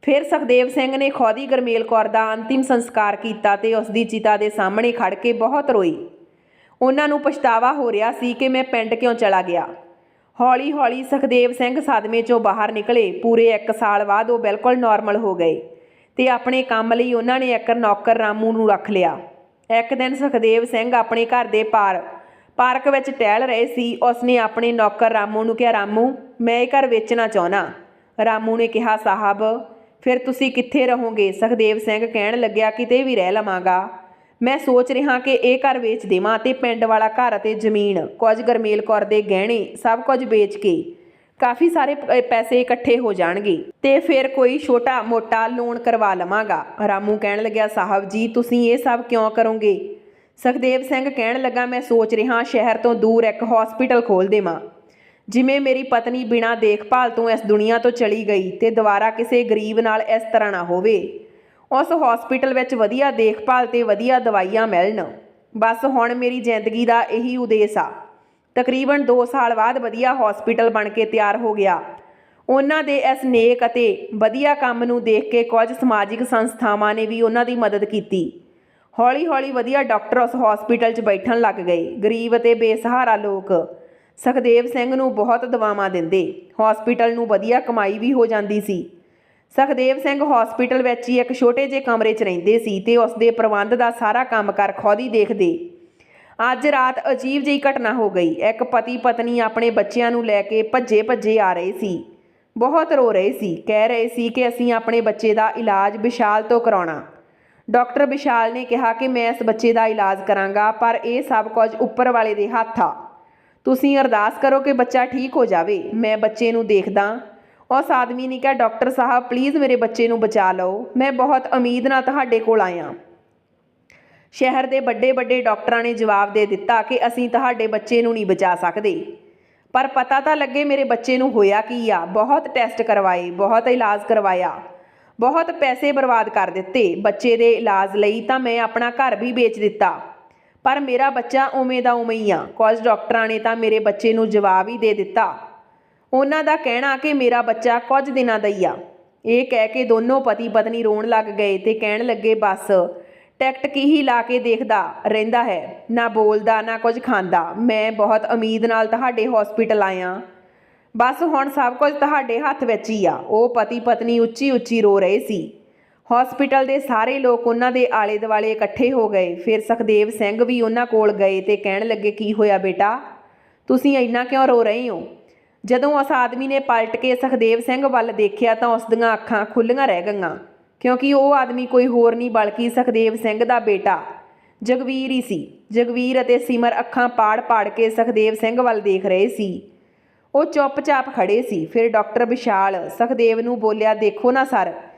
ਫਿਰ ਸੁਖਦੇਵ ਸਿੰਘ ਨੇ ਖੁਦ ਹੀ ਗੁਰਮੇਲ ਕੌਰ ਦਾ ਅੰਤਿਮ ਸੰਸਕਾਰ ਕੀਤਾ ਤੇ ਉਸ ਦੀ ਚਿਤਾ ਦੇ ਸਾਹਮਣੇ ਖੜ ਕੇ ਬਹੁਤ ਰੋਈ। ਉਹਨਾਂ ਨੂੰ ਪਛਤਾਵਾ ਹੋ ਰਿਹਾ ਸੀ ਕਿ ਮੈਂ ਪਿੰਡ ਕਿਉਂ ਚਲਾ ਗਿਆ। ਹੌਲੀ-ਹੌਲੀ ਸੁਖਦੇਵ ਸਿੰਘ ਸਦਮੇ 'ਚੋਂ ਬਾਹਰ ਨਿਕਲੇ। ਪੂਰੇ 1 ਸਾਲ ਬਾਅਦ ਉਹ ਬਿਲਕੁਲ ਨਾਰਮਲ ਹੋ ਗਏ ਤੇ ਆਪਣੇ ਕੰਮ ਲਈ ਉਹਨਾਂ ਨੇ ਇੱਕ ਨੌਕਰ ਰਾਮੂ ਨੂੰ ਰੱਖ ਲਿਆ। ਇੱਕ ਦਿਨ ਸੁਖਦੇਵ ਸਿੰਘ ਆਪਣੇ ਘਰ ਦੇ ਪਾਰਕ ਵਿੱਚ ਟਹਿਲ ਰਹੇ ਸੀ। ਉਸਨੇ ਆਪਣੇ ਨੌਕਰ ਰਾਮੂ ਨੂੰ ਕਿਹਾ, ਰਾਮੂ, ਮੈਂ ਇਹ ਘਰ ਵੇਚਣਾ ਚਾਹੁੰਦਾ। ਰਾਮੂ ਨੇ ਕਿਹਾ, ਸਾਹਿਬ, ਫਿਰ ਤੁਸੀਂ ਕਿੱਥੇ ਰਹੋਗੇ? ਸੁਖਦੇਵ ਸਿੰਘ ਕਹਿਣ ਲੱਗਿਆ, ਕਿਤੇ ਵੀ ਰਹਿ ਲਵਾਂਗਾ। ਮੈਂ ਸੋਚ ਰਿਹਾ ਕਿ ਇਹ ਘਰ ਵੇਚ ਦੇਵਾਂ ਤੇ ਪਿੰਡ ਵਾਲਾ ਘਰ ਅਤੇ ਜ਼ਮੀਨ, ਕੁਝ ਗੁਰਮੇਲ ਕੌਰ ਦੇ ਗਹਿਣੇ, ਸਭ ਕੁਝ ਵੇਚ ਕੇ ਕਾਫੀ ਸਾਰੇ ਪੈਸੇ ਇਕੱਠੇ ਹੋ ਜਾਣਗੇ ਤੇ ਫਿਰ ਕੋਈ ਛੋਟਾ ਮੋਟਾ ਲੋਨ ਕਰਵਾ ਲਵਾਂਗਾ। ਰਾਮੂ ਕਹਿਣ ਲੱਗਿਆ, ਸਾਹਿਬ ਜੀ, ਤੁਸੀਂ ਇਹ ਸਭ ਕਿਉਂ ਕਰੋਗੇ? ਸੁਖਦੇਵ ਸਿੰਘ ਕਹਿਣ ਲੱਗਾ, ਮੈਂ ਸੋਚ ਰਿਹਾ ਸ਼ਹਿਰ ਤੋਂ ਦੂਰ ਇੱਕ ਹਸਪੀਟਲ ਖੋਲ੍ਹ ਦੇਵਾਂ। ਜਿਵੇਂ ਮੇਰੀ ਪਤਨੀ ਬਿਨਾਂ ਦੇਖਭਾਲ ਤੋਂ ਇਸ ਦੁਨੀਆ ਤੋਂ ਚਲੀ ਗਈ ਤੇ ਦੁਬਾਰਾ ਕਿਸੇ ਗਰੀਬ ਨਾਲ ਇਸ ਤਰ੍ਹਾਂ ਨਾ ਹੋਵੇ। ਉਸ ਹਸਪੀਟਲ ਵਿੱਚ ਵਧੀਆ ਦੇਖਭਾਲ ਤੇ ਵਧੀਆ ਦਵਾਈਆਂ ਮਿਲਣ। ਬਸ ਹੁਣ ਮੇਰੀ ਜ਼ਿੰਦਗੀ ਦਾ ਇਹੀ ਉਦੇਸ਼ ਆ। ਤਕਰੀਬਨ 2 ਸਾਲ ਬਾਅਦ ਵਧੀਆ ਹਸਪੀਟਲ ਬਣ ਕੇ ਤਿਆਰ ਹੋ ਗਿਆ। ਉਹਨਾਂ ਦੇ ਇਸ ਨੇਕ ਅਤੇ ਵਧੀਆ ਕੰਮ ਨੂੰ ਦੇਖ ਕੇ ਕੁਝ ਸਮਾਜਿਕ ਸੰਸਥਾਵਾਂ ਨੇ ਵੀ ਉਹਨਾਂ ਦੀ ਮਦਦ ਕੀਤੀ। ਹੌਲੀ-ਹੌਲੀ ਵਧੀਆ ਡਾਕਟਰ ਉਸ ਹਸਪੀਟਲ 'ਚ ਬੈਠਣ ਲੱਗ ਗਏ। ਗਰੀਬ ਅਤੇ ਬੇਸਹਾਰਾ ਲੋਕ ਸੁਖਦੇਵ ਸਿੰਘ ਨੂੰ ਬਹੁਤ ਦੁਆਵਾਂ ਦਿੰਦੇ। ਹਸਪੀਟਲ ਨੂੰ ਵਧੀਆ ਕਮਾਈ ਵੀ ਹੋ ਜਾਂਦੀ ਸੀ। ਸੁਖਦੇਵ ਸਿੰਘ ਹਸਪੀਟਲ ਵਿੱਚ ਹੀ ਇੱਕ ਛੋਟੇ ਜਿਹੇ ਕਮਰੇ 'ਚ ਰਹਿੰਦੇ ਸੀ ਤੇ ਉਸ ਦੇ ਪ੍ਰਬੰਧ ਦਾ ਸਾਰਾ ਕੰਮ ਕਰ ਖੁਦ ਹੀ ਦੇਖਦੇ। ਅੱਜ ਰਾਤ ਅਜੀਬ ਜਿਹੀ ਘਟਨਾ ਹੋ ਗਈ। ਇੱਕ ਪਤੀ ਪਤਨੀ ਆਪਣੇ ਬੱਚਿਆਂ ਨੂੰ ਲੈ ਕੇ ਭੱਜੇ ਆ ਰਹੇ ਸੀ। ਬਹੁਤ ਰੋ ਰਹੇ ਸੀ। ਕਹਿ ਰਹੇ ਸੀ ਕਿ ਅਸੀਂ ਆਪਣੇ ਬੱਚੇ ਦਾ ਇਲਾਜ ਵਿਸ਼ਾਲ ਤੋਂ ਕਰਾਉਣਾ। ਡਾਕਟਰ ਵਿਸ਼ਾਲ ਨੇ ਕਿਹਾ ਕਿ ਮੈਂ ਇਸ ਬੱਚੇ ਦਾ ਇਲਾਜ ਕਰਾਂਗਾ, ਪਰ ਇਹ ਸਭ ਕੁਝ ਉੱਪਰ ਵਾਲੇ ਦੇ ਹੱਥ ਆ। ਤੁਸੀਂ ਅਰਦਾਸ ਕਰੋ ਕਿ ਬੱਚਾ ਠੀਕ ਹੋ ਜਾਵੇ। ਮੈਂ ਬੱਚੇ ਨੂੰ ਦੇਖਦਾ। ਉਸ ਆਦਮੀ ਨੇ ਕਿਹਾ, ਡਾਕਟਰ ਸਾਹਿਬ, ਪਲੀਜ਼ ਮੇਰੇ ਬੱਚੇ ਨੂੰ ਬਚਾ ਲਓ। ਮੈਂ ਬਹੁਤ ਉਮੀਦ ਨਾਲ ਤੁਹਾਡੇ ਕੋਲ ਆਇਆ। ਸ਼ਹਿਰ ਦੇ ਵੱਡੇ ਡਾਕਟਰਾਂ ਨੇ ਜਵਾਬ ਦੇ ਦਿੱਤਾ ਕਿ ਅਸੀਂ ਤੁਹਾਡੇ ਬੱਚੇ ਨੂੰ ਨਹੀਂ ਬਚਾ ਸਕਦੇ, ਪਰ ਪਤਾ ਤਾਂ ਲੱਗੇ ਮੇਰੇ ਬੱਚੇ ਨੂੰ ਹੋਇਆ ਕੀ ਆ। ਬਹੁਤ ਟੈਸਟ ਕਰਵਾਏ, ਬਹੁਤ ਇਲਾਜ ਕਰਵਾਇਆ, ਬਹੁਤ ਪੈਸੇ ਬਰਬਾਦ ਕਰ ਦਿੱਤੇ ਬੱਚੇ ਦੇ ਇਲਾਜ ਲਈ, ਤਾਂ ਮੈਂ ਆਪਣਾ ਘਰ ਵੀ ਵੇਚ ਦਿੱਤਾ, ਪਰ ਮੇਰਾ ਬੱਚਾ ਉਵੇਂ ਦਾ ਉਵੇਂ ਹੀ ਆ। ਕੁਝ ਡਾਕਟਰਾਂ ਨੇ ਤਾਂ ਮੇਰੇ ਬੱਚੇ ਨੂੰ ਜਵਾਬ ਹੀ ਦੇ ਦਿੱਤਾ। ਉਹਨਾਂ ਦਾ ਕਹਿਣਾ ਕਿ ਮੇਰਾ ਬੱਚਾ ਕੁਝ ਦਿਨਾਂ ਦਾ ਹੀ ਆ। ਇਹ ਕਹਿ ਕੇ ਦੋਨੋਂ ਪਤੀ ਪਤਨੀ ਰੋਣ ਲੱਗ ਗਏ ਤੇ ਕਹਿਣ ਲੱਗੇ, ਬਸ ਟਿਕਟ ਕੀ ਹੀ ਲਾ ਕੇ ਦੇਖਦਾ ਰਹਿੰਦਾ ਹੈ, ਨਾ ਬੋਲਦਾ ਨਾ ਕੁਝ ਖਾਂਦਾ। ਮੈਂ ਬਹੁਤ ਉਮੀਦ ਨਾਲ ਤੁਹਾਡੇ ਹਸਪੀਟਲ ਆਇਆ, ਬਸ ਹੁਣ ਸਭ ਕੁਝ ਤੁਹਾਡੇ ਹੱਥ ਵਿੱਚ ਹੀ ਆ। ਉਹ ਪਤੀ ਪਤਨੀ ਉੱਚੀ ਰੋ ਰਹੇ ਸੀ। ਹਸਪੀਟਲ ਦੇ ਸਾਰੇ ਲੋਕ ਉਹਨਾਂ ਦੇ ਆਲੇ ਦੁਆਲੇ ਇਕੱਠੇ ਹੋ ਗਏ। ਫਿਰ ਸੁਖਦੇਵ ਸਿੰਘ ਵੀ ਉਹਨਾਂ ਕੋਲ ਗਏ ਤੇ ਕਹਿਣ ਲੱਗੇ, ਕੀ ਹੋਇਆ ਬੇਟਾ, ਤੁਸੀਂ ਇੰਨਾ ਕਿਉਂ ਰੋ ਰਹੇ ਹੋ? ਜਦੋਂ ਉਸ ਆਦਮੀ ਨੇ ਪਲਟ ਕੇ ਸੁਖਦੇਵ ਸਿੰਘ ਵੱਲ ਦੇਖਿਆ ਤਾਂ ਉਸ ਦੀਆਂ ਅੱਖਾਂ ਖੁੱਲ੍ਹੀਆਂ ਰਹਿ ਗਈਆਂ, ਕਿਉਂਕਿ ਉਹ ਆਦਮੀ ਕੋਈ ਹੋਰ ਨਹੀਂ ਬਲਕਿ ਸੁਖਦੇਵ ਸਿੰਘ ਦਾ ਬੇਟਾ ਜਗਵੀਰ ਹੀ ਸੀ। ਜਗਵੀਰ ਅਤੇ ਸਿਮਰ ਅੱਖਾਂ ਪਾੜ ਕੇ ਸੁਖਦੇਵ ਸਿੰਘ ਵੱਲ ਦੇਖ ਰਹੇ ਸੀ। ਉਹ ਚੁੱਪਚਾਪ ਖੜੇ ਸੀ। ਫਿਰ ਡਾਕਟਰ ਵਿਸ਼ਾਲ ਸੁਖਦੇਵ ਨੂੰ ਬੋਲਿਆ, ਦੇਖੋ ਨਾ ਸਰ,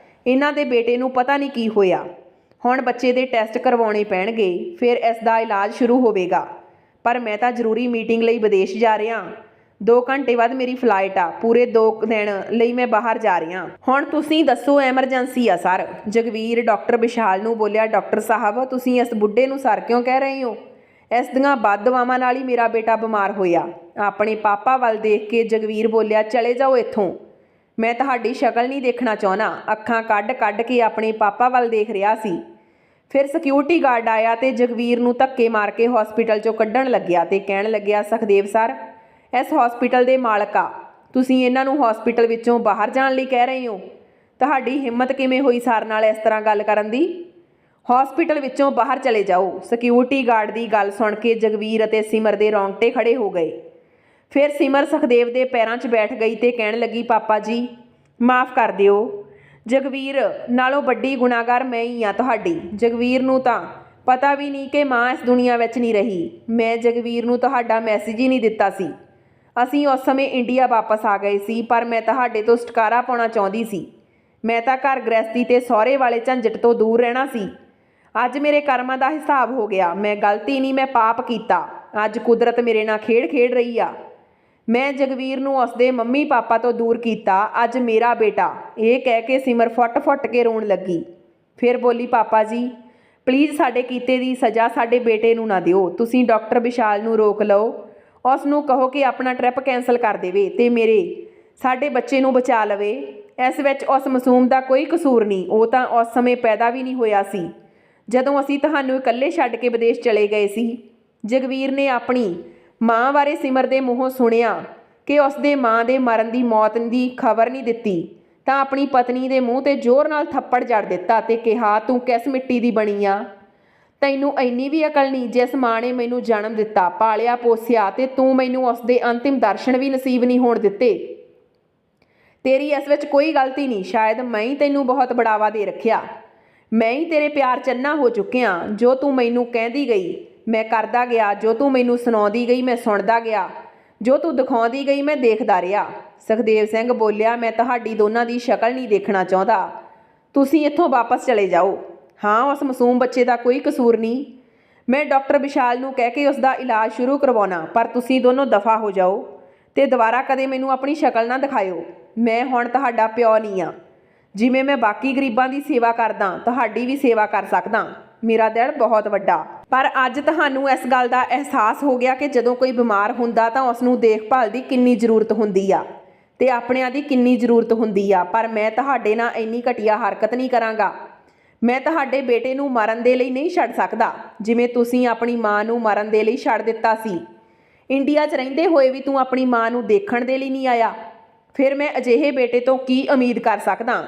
ਇਹਨਾਂ ਦੇ ਬੇਟੇ ਨੂੰ ਪਤਾ ਨਹੀਂ ਕੀ ਹੋਇਆ। ਹੁਣ ਬੱਚੇ ਦੇ ਟੈਸਟ ਕਰਵਾਉਣੇ ਪੈਣਗੇ, ਫਿਰ ਇਸ ਦਾ ਇਲਾਜ ਸ਼ੁਰੂ ਹੋਵੇਗਾ। ਪਰ ਮੈਂ ਤਾਂ ਜ਼ਰੂਰੀ ਮੀਟਿੰਗ ਲਈ ਵਿਦੇਸ਼ ਜਾ ਰਿਹਾ। 2 ਘੰਟੇ ਬਾਅਦ ਮੇਰੀ ਫਲਾਈਟ ਆ। ਪੂਰੇ 2 ਦਿਨ ਲਈ ਮੈਂ ਬਾਹਰ ਜਾ ਰਹੀ ਹਾਂ। ਹੁਣ ਤੁਸੀਂ ਦੱਸੋ, ਐਮਰਜੈਂਸੀ ਆ ਸਰ। ਜਗਵੀਰ ਡਾਕਟਰ ਵਿਸ਼ਾਲ ਨੂੰ ਬੋਲਿਆ, ਡਾਕਟਰ ਸਾਹਿਬ ਤੁਸੀਂ ਇਸ ਬੁੱਢੇ ਨੂੰ ਸਰ ਕਿਉਂ ਕਹਿ ਰਹੇ ਹੋ? ਇਸ ਦੀਆਂ ਬਦਦੁਆਵਾਂ ਨਾਲ ਹੀ ਮੇਰਾ ਬੇਟਾ ਬਿਮਾਰ ਹੋਇਆ। ਆਪਣੇ ਪਾਪਾ ਵੱਲ ਦੇਖ ਕੇ ਜਗਵੀਰ ਬੋਲਿਆ, ਚਲੇ ਜਾਓ ਇੱਥੋਂ, ਮੈਂ ਤੁਹਾਡੀ ਸ਼ਕਲ ਨਹੀਂ ਦੇਖਣਾ ਚਾਹੁੰਦਾ। ਅੱਖਾਂ ਕੱਢ ਕੱਢ ਕੇ ਆਪਣੇ ਪਾਪਾ ਵੱਲ ਦੇਖ ਰਿਹਾ ਸੀ। ਫਿਰ ਸਿਕਿਉਰਿਟੀ ਗਾਰਡ ਆਇਆ ਤੇ ਜਗਵੀਰ ਨੂੰ ਧੱਕੇ ਮਾਰ ਕੇ ਹਸਪੀਟਲ 'ਚੋਂ ਕੱਢਣ ਲੱਗਿਆ ਤੇ ਕਹਿਣ ਲੱਗਿਆ, ਸੁਖਦੇਵ ਸਰ ਇਸ ਹਸਪੀਟਲ ਦੇ ਮਾਲਕ ਆ, ਤੁਸੀਂ ਇਹਨਾਂ ਨੂੰ ਹਸਪੀਟਲ ਵਿੱਚੋਂ ਬਾਹਰ ਜਾਣ ਲਈ ਕਹਿ ਰਹੇ ਹੋ? ਤੁਹਾਡੀ ਹਿੰਮਤ ਕਿਵੇਂ ਹੋਈ ਸਰ ਨਾਲ ਇਸ ਤਰ੍ਹਾਂ ਗੱਲ ਕਰਨ ਦੀ? ਹਸਪੀਟਲ ਵਿੱਚੋਂ ਬਾਹਰ ਚਲੇ ਜਾਓ। ਸਿਕਿਉਰਿਟੀ ਗਾਰਡ ਦੀ ਗੱਲ ਸੁਣ ਕੇ ਜਗਵੀਰ ਅਤੇ ਸਿਮਰ ਦੇ ਰੌਂਗਟੇ ਖੜੇ ਹੋ ਗਏ। ਫਿਰ ਸਿਮਰ ਸੁਖਦੇਵ ਦੇ ਪੈਰਾਂ 'ਚ ਬੈਠ ਗਈ ਤੇ ਕਹਿਣ ਲੱਗੀ, ਪਾਪਾ ਜੀ ਮਾफ़ ਕਰ ਦਿਓ। ਜਗਵੀਰ ਨਾਲੋਂ ਵੱਡੀ ਗੁਨਾਹਗਾਰ ਮੈਂ ਹੀ ਆ ਤੁਹਾਡੀ। ਜਗਵੀਰ ਨੂੰ ਤਾਂ ਪਤਾ ਵੀ ਨਹੀਂ ਕਿ ਮਾਂ ਇਸ ਦੁਨੀਆ ਵਿੱਚ ਨਹੀਂ ਰਹੀ। ਮੈਂ ਜਗਵੀਰ ਨੂੰ ਤੁਹਾਡਾ ਮੈਸੇਜ ਹੀ ਨਹੀਂ ਦਿੱਤਾ ਸੀ। ਅਸੀਂ ਉਸ ਸਮੇਂ ਇੰਡੀਆ ਵਾਪਸ ਆ ਗਏ ਸੀ, ਪਰ ਮੈਂ ਤੁਹਾਡੇ ਤੋਂ ਛੁਟਕਾਰਾ ਪਾਉਣਾ ਚਾਹੁੰਦੀ ਸੀ। ਮੈਂ ਤਾਂ ਘਰ ਗ੍ਰਹਿਸਤੀ ਤੇ ਸਹੁਰੇ ਵਾਲੇ ਝੰਜਟ ਤੋਂ ਦੂਰ ਰਹਿਣਾ ਸੀ। ਅੱਜ ਮੇਰੇ ਕਰਮਾਂ ਦਾ ਹਿਸਾਬ ਹੋ ਗਿਆ। ਮੈਂ ਗਲਤੀ ਨਹੀਂ, ਮੈਂ ਪਾਪ ਕੀਤਾ। ਅੱਜ ਕੁਦਰਤ ਮੇਰੇ ਨਾਲ ਖੇਡ ਰਹੀ ਆ। ਮੈਂ ਜਗਵੀਰ ਨੂੰ ਉਸਦੇ ਮੰਮੀ ਪਾਪਾ ਤੋਂ ਦੂਰ ਕੀਤਾ। ਅੱਜ ਮੇਰਾ ਬੇਟਾ। ਇਹ ਕਹਿ ਕੇ ਸਿਮਰ ਫੁੱਟ ਕੇ ਰੋਣ ਲੱਗੀ। ਫਿਰ ਬੋਲੀ, ਪਾਪਾ ਜੀ ਪਲੀਜ਼ ਸਾਡੇ ਕੀਤੇ ਦੀ ਸਜ਼ਾ ਸਾਡੇ ਬੇਟੇ ਨੂੰ ਨਾ ਦਿਓ। ਤੁਸੀਂ ਡਾਕਟਰ ਵਿਸ਼ਾਲ ਨੂੰ ਰੋਕ ਲਓ। ਉਸ ਨੂੰ ਕਹੋ ਕਿ ਆਪਣਾ ਟ੍ਰਿਪ ਕੈਂਸਲ ਕਰ ਦੇਵੇ ਤੇ ਸਾਡੇ ਬੱਚੇ ਨੂੰ ਬਚਾ ਲਵੇ। ਇਸ ਵਿੱਚ ਉਸ ਮਾਸੂਮ ਦਾ ਕੋਈ ਕਸੂਰ ਨਹੀਂ। ਉਹ ਤਾਂ ਉਸ ਸਮੇਂ ਪੈਦਾ ਵੀ ਨਹੀਂ ਹੋਇਆ ਸੀ ਜਦੋਂ ਅਸੀਂ ਤੁਹਾਨੂੰ ਇਕੱਲੇ ਛੱਡ ਕੇ ਵਿਦੇਸ਼ ਚਲੇ ਗਏ ਸੀ। ਜਗਵੀਰ ਨੇ ਆਪਣੀ ਮਾਂ ਬਾਰੇ ਸਿਮਰ ਦੇ ਮੂੰਹੋਂ ਸੁਣਿਆ ਕਿ ਉਸਦੇ ਮਾਂ ਦੇ ਮਰਨ ਦੀ ਮੌਤ ਦੀ ਖਬਰ ਨਹੀਂ ਦਿੱਤੀ ਤਾਂ ਆਪਣੀ ਪਤਨੀ ਦੇ ਮੂੰਹ ਤੇ ਜ਼ੋਰ ਨਾਲ ਥੱਪੜ ਜੜ ਦਿੱਤਾ ਤੇ ਕਿਹਾ, ਤੂੰ ਕਿਸ ਮਿੱਟੀ ਦੀ ਬਣੀ ਆ? ਤੈਨੂੰ ਇੰਨੀ ਵੀ ਅਕਲ ਨਹੀਂ? ਜਿਸ ਮਾਂ ਨੇ ਮੈਨੂੰ ਜਨਮ ਦਿੱਤਾ, ਪਾਲਿਆ ਪੋਸਿਆ ਤੇ ਤੂੰ ਮੈਨੂੰ ਉਸਦੇ ਅੰਤਿਮ ਦਰਸ਼ਨ ਵੀ ਨਸੀਬ ਨਹੀਂ ਹੋਣ ਦਿੱਤੇ। ਤੇਰੀ ਇਸ ਵਿੱਚ ਕੋਈ ਗਲਤੀ ਨਹੀਂ। ਸ਼ਾਇਦ ਮੈਂ ਹੀ ਤੈਨੂੰ ਬਹੁਤ ਬੜਾਵਾ ਦੇ ਰੱਖਿਆ। ਮੈਂ ਹੀ ਤੇਰੇ ਪਿਆਰ 'ਚ ਅੰਨਾ ਹੋ ਚੁੱਕਿਆ। ਜੋ ਤੂੰ ਮੈਨੂੰ ਕਹਿੰਦੀ ਗਈ ਮੈਂ ਕਰਦਾ ਗਿਆ। ਜੋ ਤੂੰ ਮੈਨੂੰ ਸੁਣਾਉਂਦੀ ਗਈ ਮੈਂ ਸੁਣਦਾ ਗਿਆ। ਜੋ ਤੂੰ ਦਿਖਾਉਂਦੀ ਗਈ ਮੈਂ ਦੇਖਦਾ ਰਿਹਾ। ਸੁਖਦੇਵ ਸਿੰਘ ਬੋਲਿਆ, ਮੈਂ ਤੁਹਾਡੀ ਦੋਨਾਂ ਦੀ ਸ਼ਕਲ ਨਹੀਂ ਦੇਖਣਾ ਚਾਹੁੰਦਾ। ਤੁਸੀਂ ਇੱਥੋਂ ਵਾਪਸ ਚਲੇ ਜਾਓ। ਹਾਂ, ਉਸ ਮਾਸੂਮ ਬੱਚੇ ਦਾ ਕੋਈ ਕਸੂਰ ਨਹੀਂ। ਮੈਂ ਡਾਕਟਰ ਵਿਸ਼ਾਲ ਨੂੰ ਕਹਿ ਕੇ ਉਸ ਦਾ ਇਲਾਜ ਸ਼ੁਰੂ ਕਰਵਾਉਣਾ, ਪਰ ਤੁਸੀਂ ਦੋਨੋਂ ਦਫਾ ਹੋ ਜਾਓ ਤੇ ਦੁਬਾਰਾ ਕਦੇ ਮੈਨੂੰ ਆਪਣੀ ਸ਼ਕਲ ਨਾ ਦਿਖਾਇਓ। ਮੈਂ ਹੁਣ ਤੁਹਾਡਾ ਪਿਓ ਨਹੀਂ ਆ। ਜਿਵੇਂ ਮੈਂ ਬਾਕੀ ਗਰੀਬਾਂ ਦੀ ਸੇਵਾ ਕਰਦਾ, ਤੁਹਾਡੀ ਵੀ ਸੇਵਾ ਕਰ ਸਕਦਾ। ਮੇਰਾ ਦਿਲ ਬਹੁਤ ਵੱਡਾ। ਪਰ ਅੱਜ ਤੁਹਾਨੂੰ ਇਸ ਗੱਲ ਦਾ ਅਹਿਸਾਸ ਹੋ ਗਿਆ ਕਿ ਜਦੋਂ ਕੋਈ ਬਿਮਾਰ ਹੁੰਦਾ ਤਾਂ ਉਸ ਨੂੰ ਦੇਖਭਾਲ ਦੀ ਕਿੰਨੀ ਜ਼ਰੂਰਤ ਹੁੰਦੀ ਆ ਤੇ ਆਪਣਿਆਂ ਦੀ ਕਿੰਨੀ ਜ਼ਰੂਰਤ ਹੁੰਦੀ ਆ। ਪਰ ਮੈਂ ਤੁਹਾਡੇ ਨਾਲ ਇੰਨੀ ਘਟੀਆ ਹਰਕਤ ਨਹੀਂ ਕਰਾਂਗਾ। ਮੈਂ ਤੁਹਾਡੇ ਬੇਟੇ ਨੂੰ ਮਰਨ ਦੇ ਲਈ ਨਹੀਂ ਛੱਡ ਸਕਦਾ, ਜਿਵੇਂ ਤੁਸੀਂ ਆਪਣੀ ਮਾਂ ਨੂੰ ਮਰਨ ਦੇ ਲਈ ਛੱਡ ਦਿੱਤਾ ਸੀ। ਇੰਡੀਆ 'ਚ ਰਹਿੰਦੇ ਹੋਏ ਵੀ ਤੂੰ ਆਪਣੀ ਮਾਂ ਨੂੰ ਦੇਖਣ ਦੇ ਲਈ ਨਹੀਂ ਆਇਆ। ਫਿਰ ਮੈਂ ਅਜਿਹੇ ਬੇਟੇ ਤੋਂ ਕੀ ਉਮੀਦ ਕਰ ਸਕਦਾ?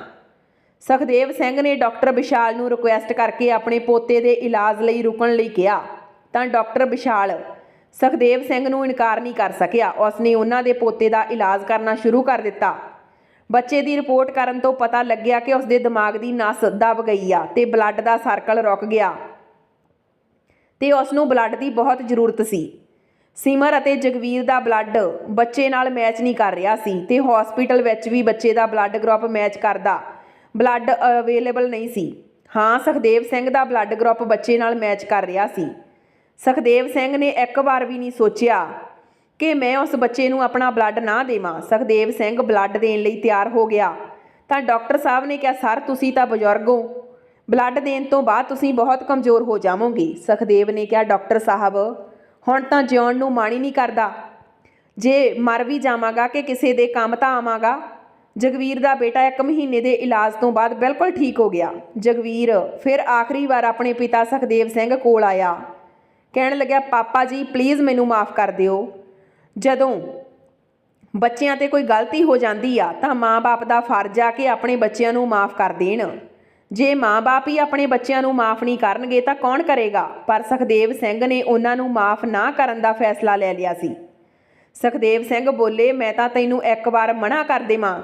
ਸੁਖਦੇਵ ਸਿੰਘ ਨੇ ਡਾਕਟਰ ਵਿਸ਼ਾਲ ਨੂੰ ਰਿਕੁਐਸਟ ਕਰਕੇ ਆਪਣੇ ਪੋਤੇ ਦੇ ਇਲਾਜ ਲਈ ਰੁਕਣ ਲਈ ਕਿਹਾ ਤਾਂ ਡਾਕਟਰ ਵਿਸ਼ਾਲ ਸੁਖਦੇਵ ਸਿੰਘ ਨੂੰ ਇਨਕਾਰ ਨਹੀਂ ਕਰ ਸਕਿਆ। ਉਸਨੇ ਉਹਨਾਂ ਦੇ ਪੋਤੇ ਦਾ ਇਲਾਜ ਕਰਨਾ ਸ਼ੁਰੂ ਕਰ ਦਿੱਤਾ। ਬੱਚੇ ਦੀ ਰਿਪੋਰਟ ਕਰਨ ਤੋਂ ਪਤਾ ਲੱਗਿਆ ਕਿ ਉਸਦੇ ਦਿਮਾਗ ਦੀ ਨਸ ਦਬ ਗਈ ਆ ਤੇ ਬਲੱਡ ਦਾ ਸਰਕਲ ਰੁਕ ਗਿਆ ਤੇ ਉਸ ਨੂੰ ਬਲੱਡ ਦੀ ਬਹੁਤ ਜ਼ਰੂਰਤ ਸੀ। ਸਿਮਰ ਅਤੇ ਜਗਵੀਰ ਦਾ ਬਲੱਡ ਬੱਚੇ ਨਾਲ ਮੈਚ ਨਹੀਂ ਕਰ ਰਿਹਾ ਸੀ ਤੇ ਹਸਪੀਟਲ ਵਿੱਚ ਵੀ ਬੱਚੇ ਦਾ ਬਲੱਡ ਗਰੁੱਪ ਮੈਚ ਕਰਦਾ ਬਲੱਡ ਅਵੇਲੇਬਲ ਨਹੀਂ ਸੀ। ਹਾਂ, ਸੁਖਦੇਵ ਸਿੰਘ ਦਾ ਬਲੱਡ ਗਰੁੱਪ ਬੱਚੇ ਨਾਲ ਮੈਚ ਕਰ ਰਿਹਾ ਸੀ। ਸੁਖਦੇਵ ਸਿੰਘ ਨੇ ਇੱਕ ਵਾਰ ਵੀ ਨਹੀਂ ਸੋਚਿਆ ਕਿ ਮੈਂ ਉਸ ਬੱਚੇ ਨੂੰ ਆਪਣਾ ਬਲੱਡ ਨਾ ਦੇਵਾਂ। ਸੁਖਦੇਵ ਸਿੰਘ ਬਲੱਡ ਦੇਣ ਲਈ ਤਿਆਰ ਹੋ ਗਿਆ ਤਾਂ ਡਾਕਟਰ ਸਾਹਿਬ ਨੇ ਕਿਹਾ, ਸਰ ਤੁਸੀਂ ਤਾਂ ਬਜ਼ੁਰਗ ਹੋ, ਬਲੱਡ ਦੇਣ ਤੋਂ ਬਾਅਦ ਤੁਸੀਂ ਬਹੁਤ ਕਮਜ਼ੋਰ ਹੋ ਜਾਵੋਗੇ। ਸੁਖਦੇਵ ਨੇ ਕਿਹਾ, ਡਾਕਟਰ ਸਾਹਿਬ ਹੁਣ ਤਾਂ ਜਿਉਣ ਨੂੰ ਮਨ ਹੀ ਨਹੀਂ ਕਰਦਾ। ਜੇ ਮਰ ਵੀ ਜਾਵਾਂਗਾ ਕਿ ਕਿਸੇ ਦੇ ਕੰਮ ਤਾਂ ਆਵਾਂਗਾ। ਜਗਵੀਰ ਦਾ ਬੇਟਾ 1 ਮਹੀਨੇ ਦੇ ਇਲਾਜ ਤੋਂ ਬਾਅਦ ਬਿਲਕੁਲ ਠੀਕ ਹੋ ਗਿਆ। ਜਗਵੀਰ ਫਿਰ ਆਖਰੀ ਵਾਰ ਆਪਣੇ ਪਿਤਾ ਸੁਖਦੇਵ ਸਿੰਘ ਕੋਲ ਆਇਆ। ਕਹਿਣ ਲੱਗਿਆ, ਪਾਪਾ ਜੀ ਪਲੀਜ਼ ਮੈਨੂੰ ਮਾफ़ ਕਰ ਦਿਓ। ਜਦੋਂ ਬੱਚਿਆਂ 'ਤੇ ਕੋਈ ਗਲਤੀ ਹੋ ਜਾਂਦੀ ਆ ਤਾਂ ਮਾਂ-ਬਾਪ ਦਾ ਫਰਜ਼ ਆ ਕਿ ਆਪਣੇ ਬੱਚਿਆਂ ਨੂੰ ਮਾफ़ ਕਰ ਦੇਣ। ਜੇ ਮਾਂ-ਬਾਪ ਹੀ ਆਪਣੇ ਬੱਚਿਆਂ ਨੂੰ ਮਾफ़ ਨਹੀਂ ਕਰਨਗੇ ਤਾਂ ਕੌਣ ਕਰੇਗਾ? ਪਰ ਸੁਖਦੇਵ ਸਿੰਘ ਨੇ ਉਹਨਾਂ ਨੂੰ ਮਾफ़ ਨਾ ਕਰਨ ਦਾ ਫੈਸਲਾ ਲੈ ਲਿਆ ਸੀ। ਸੁਖਦੇਵ ਸਿੰਘ ਬੋਲੇ, ਮੈਂ ਤਾਂ ਤੈਨੂੰ ਇੱਕ ਵਾਰ ਮਨ੍ਹਾ ਕਰ ਦੇਵਾਂ,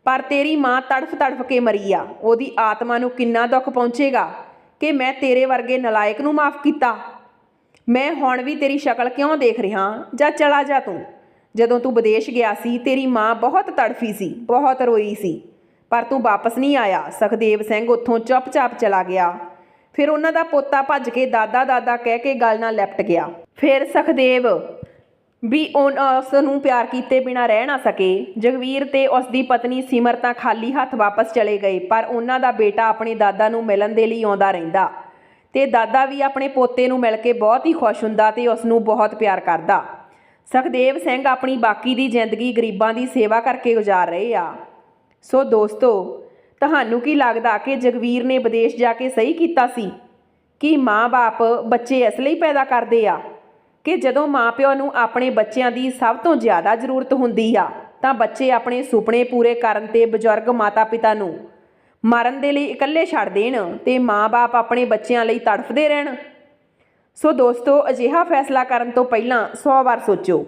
ਪਰ ਤੇਰੀ ਮਾਂ ਤੜਫ ਕੇ ਮਰੀ ਆ। ਉਹਦੀ ਆਤਮਾ ਨੂੰ ਕਿੰਨਾ ਦੁੱਖ ਪਹੁੰਚੇਗਾ ਕਿ ਮੈਂ ਤੇਰੇ ਵਰਗੇ ਨਲਾਇਕ ਨੂੰ ਮਾफ़ ਕੀਤਾ। ਮੈਂ ਹੁਣ ਵੀ ਤੇਰੀ ਸ਼ਕਲ ਕਿਉਂ ਦੇਖ ਰਿਹਾ? ਜਾਂ ਚਲਾ ਜਾ ਤੂੰ। ਜਦੋਂ ਤੂੰ ਵਿਦੇਸ਼ ਗਿਆ ਸੀ ਤੇਰੀ ਮਾਂ ਬਹੁਤ ਤੜਫੀ ਸੀ, ਬਹੁਤ ਰੋਈ ਸੀ, ਪਰ ਤੂੰ ਵਾਪਸ ਨਹੀਂ ਆਇਆ। ਸੁਖਦੇਵ ਸਿੰਘ ਉੱਥੋਂ ਚੁੱਪਚਾਪ ਚਲਾ ਗਿਆ। ਫਿਰ ਉਹਨਾਂ ਦਾ ਪੋਤਾ ਭੱਜ ਕੇ ਦਾਦਾ ਕਹਿ ਕੇ ਗਲ ਨਾਲ ਲਿਪਟ ਗਿਆ। ਫਿਰ ਸੁਖਦੇਵ ਵੀ ਉਸ ਨੂੰ ਪਿਆਰ ਕੀਤੇ ਬਿਨਾਂ ਰਹਿ ਨਾ ਸਕੇ। ਜਗਵੀਰ ਤੇ ਉਸ ਦੀ ਪਤਨੀ ਸਿਮਰ ਤਾਂ ਖਾਲੀ ਹੱਥ ਵਾਪਸ ਚਲੇ ਗਏ, ਪਰ ਉਹਨਾਂ ਦਾ ਬੇਟਾ ਆਪਣੇ ਦਾਦਾ ਨੂੰ ਮਿਲਣ ਦੇ ਲਈ ਆਉਂਦਾ ਰਹਿੰਦਾ ਤੇ ਦਾਦਾ ਵੀ ਆਪਣੇ ਪੋਤੇ ਨੂੰ ਮਿਲ ਕੇ ਬਹੁਤ ਹੀ ਖੁਸ਼ ਹੁੰਦਾ ਤੇ ਉਸ ਨੂੰ ਬਹੁਤ ਪਿਆਰ ਕਰਦਾ। ਸੁਖਦੇਵ ਸਿੰਘ ਆਪਣੀ ਬਾਕੀ ਦੀ ਜ਼ਿੰਦਗੀ ਗਰੀਬਾਂ ਦੀ ਸੇਵਾ ਕਰਕੇ ਗੁਜ਼ਾਰ ਰਹੇ ਆ। ਸੋ ਦੋਸਤੋ, ਤੁਹਾਨੂੰ ਕੀ ਲੱਗਦਾ ਕਿ ਜਗਵੀਰ ਨੇ ਵਿਦੇਸ਼ ਜਾ ਕੇ ਸਹੀ ਕੀਤਾ ਸੀ? ਕਿ ਮਾਂ-ਬਾਪ ਬੱਚੇ ਇਸ ਲਈ ਪੈਦਾ ਕਰਦੇ ਆ ਕਿ ਜਦੋਂ ਮਾਂ-ਪਿਓ ਨੂੰ ਆਪਣੇ ਬੱਚਿਆਂ ਦੀ ਸਭ ਤੋਂ ਜ਼ਿਆਦਾ ਜ਼ਰੂਰਤ ਹੁੰਦੀ ਆ ਤਾਂ ਬੱਚੇ ਆਪਣੇ ਸੁਪਨੇ ਪੂਰੇ ਕਰਨ ਤੇ ਬਜ਼ੁਰਗ ਮਾਤਾ-ਪਿਤਾ ਨੂੰ ਮਰਨ ਦੇ ਲਈ ਇਕੱਲੇ ਛੱਡ ਦੇਣ ਤੇ ਮਾਂ-ਬਾਪ ਆਪਣੇ ਬੱਚਿਆਂ ਲਈ ਤੜਫਦੇ ਰਹਿਣ। ਸੋ ਦੋਸਤੋ, ਅਜਿਹਾ ਫੈਸਲਾ ਕਰਨ ਤੋਂ ਪਹਿਲਾਂ 100 ਵਾਰ ਸੋਚੋ।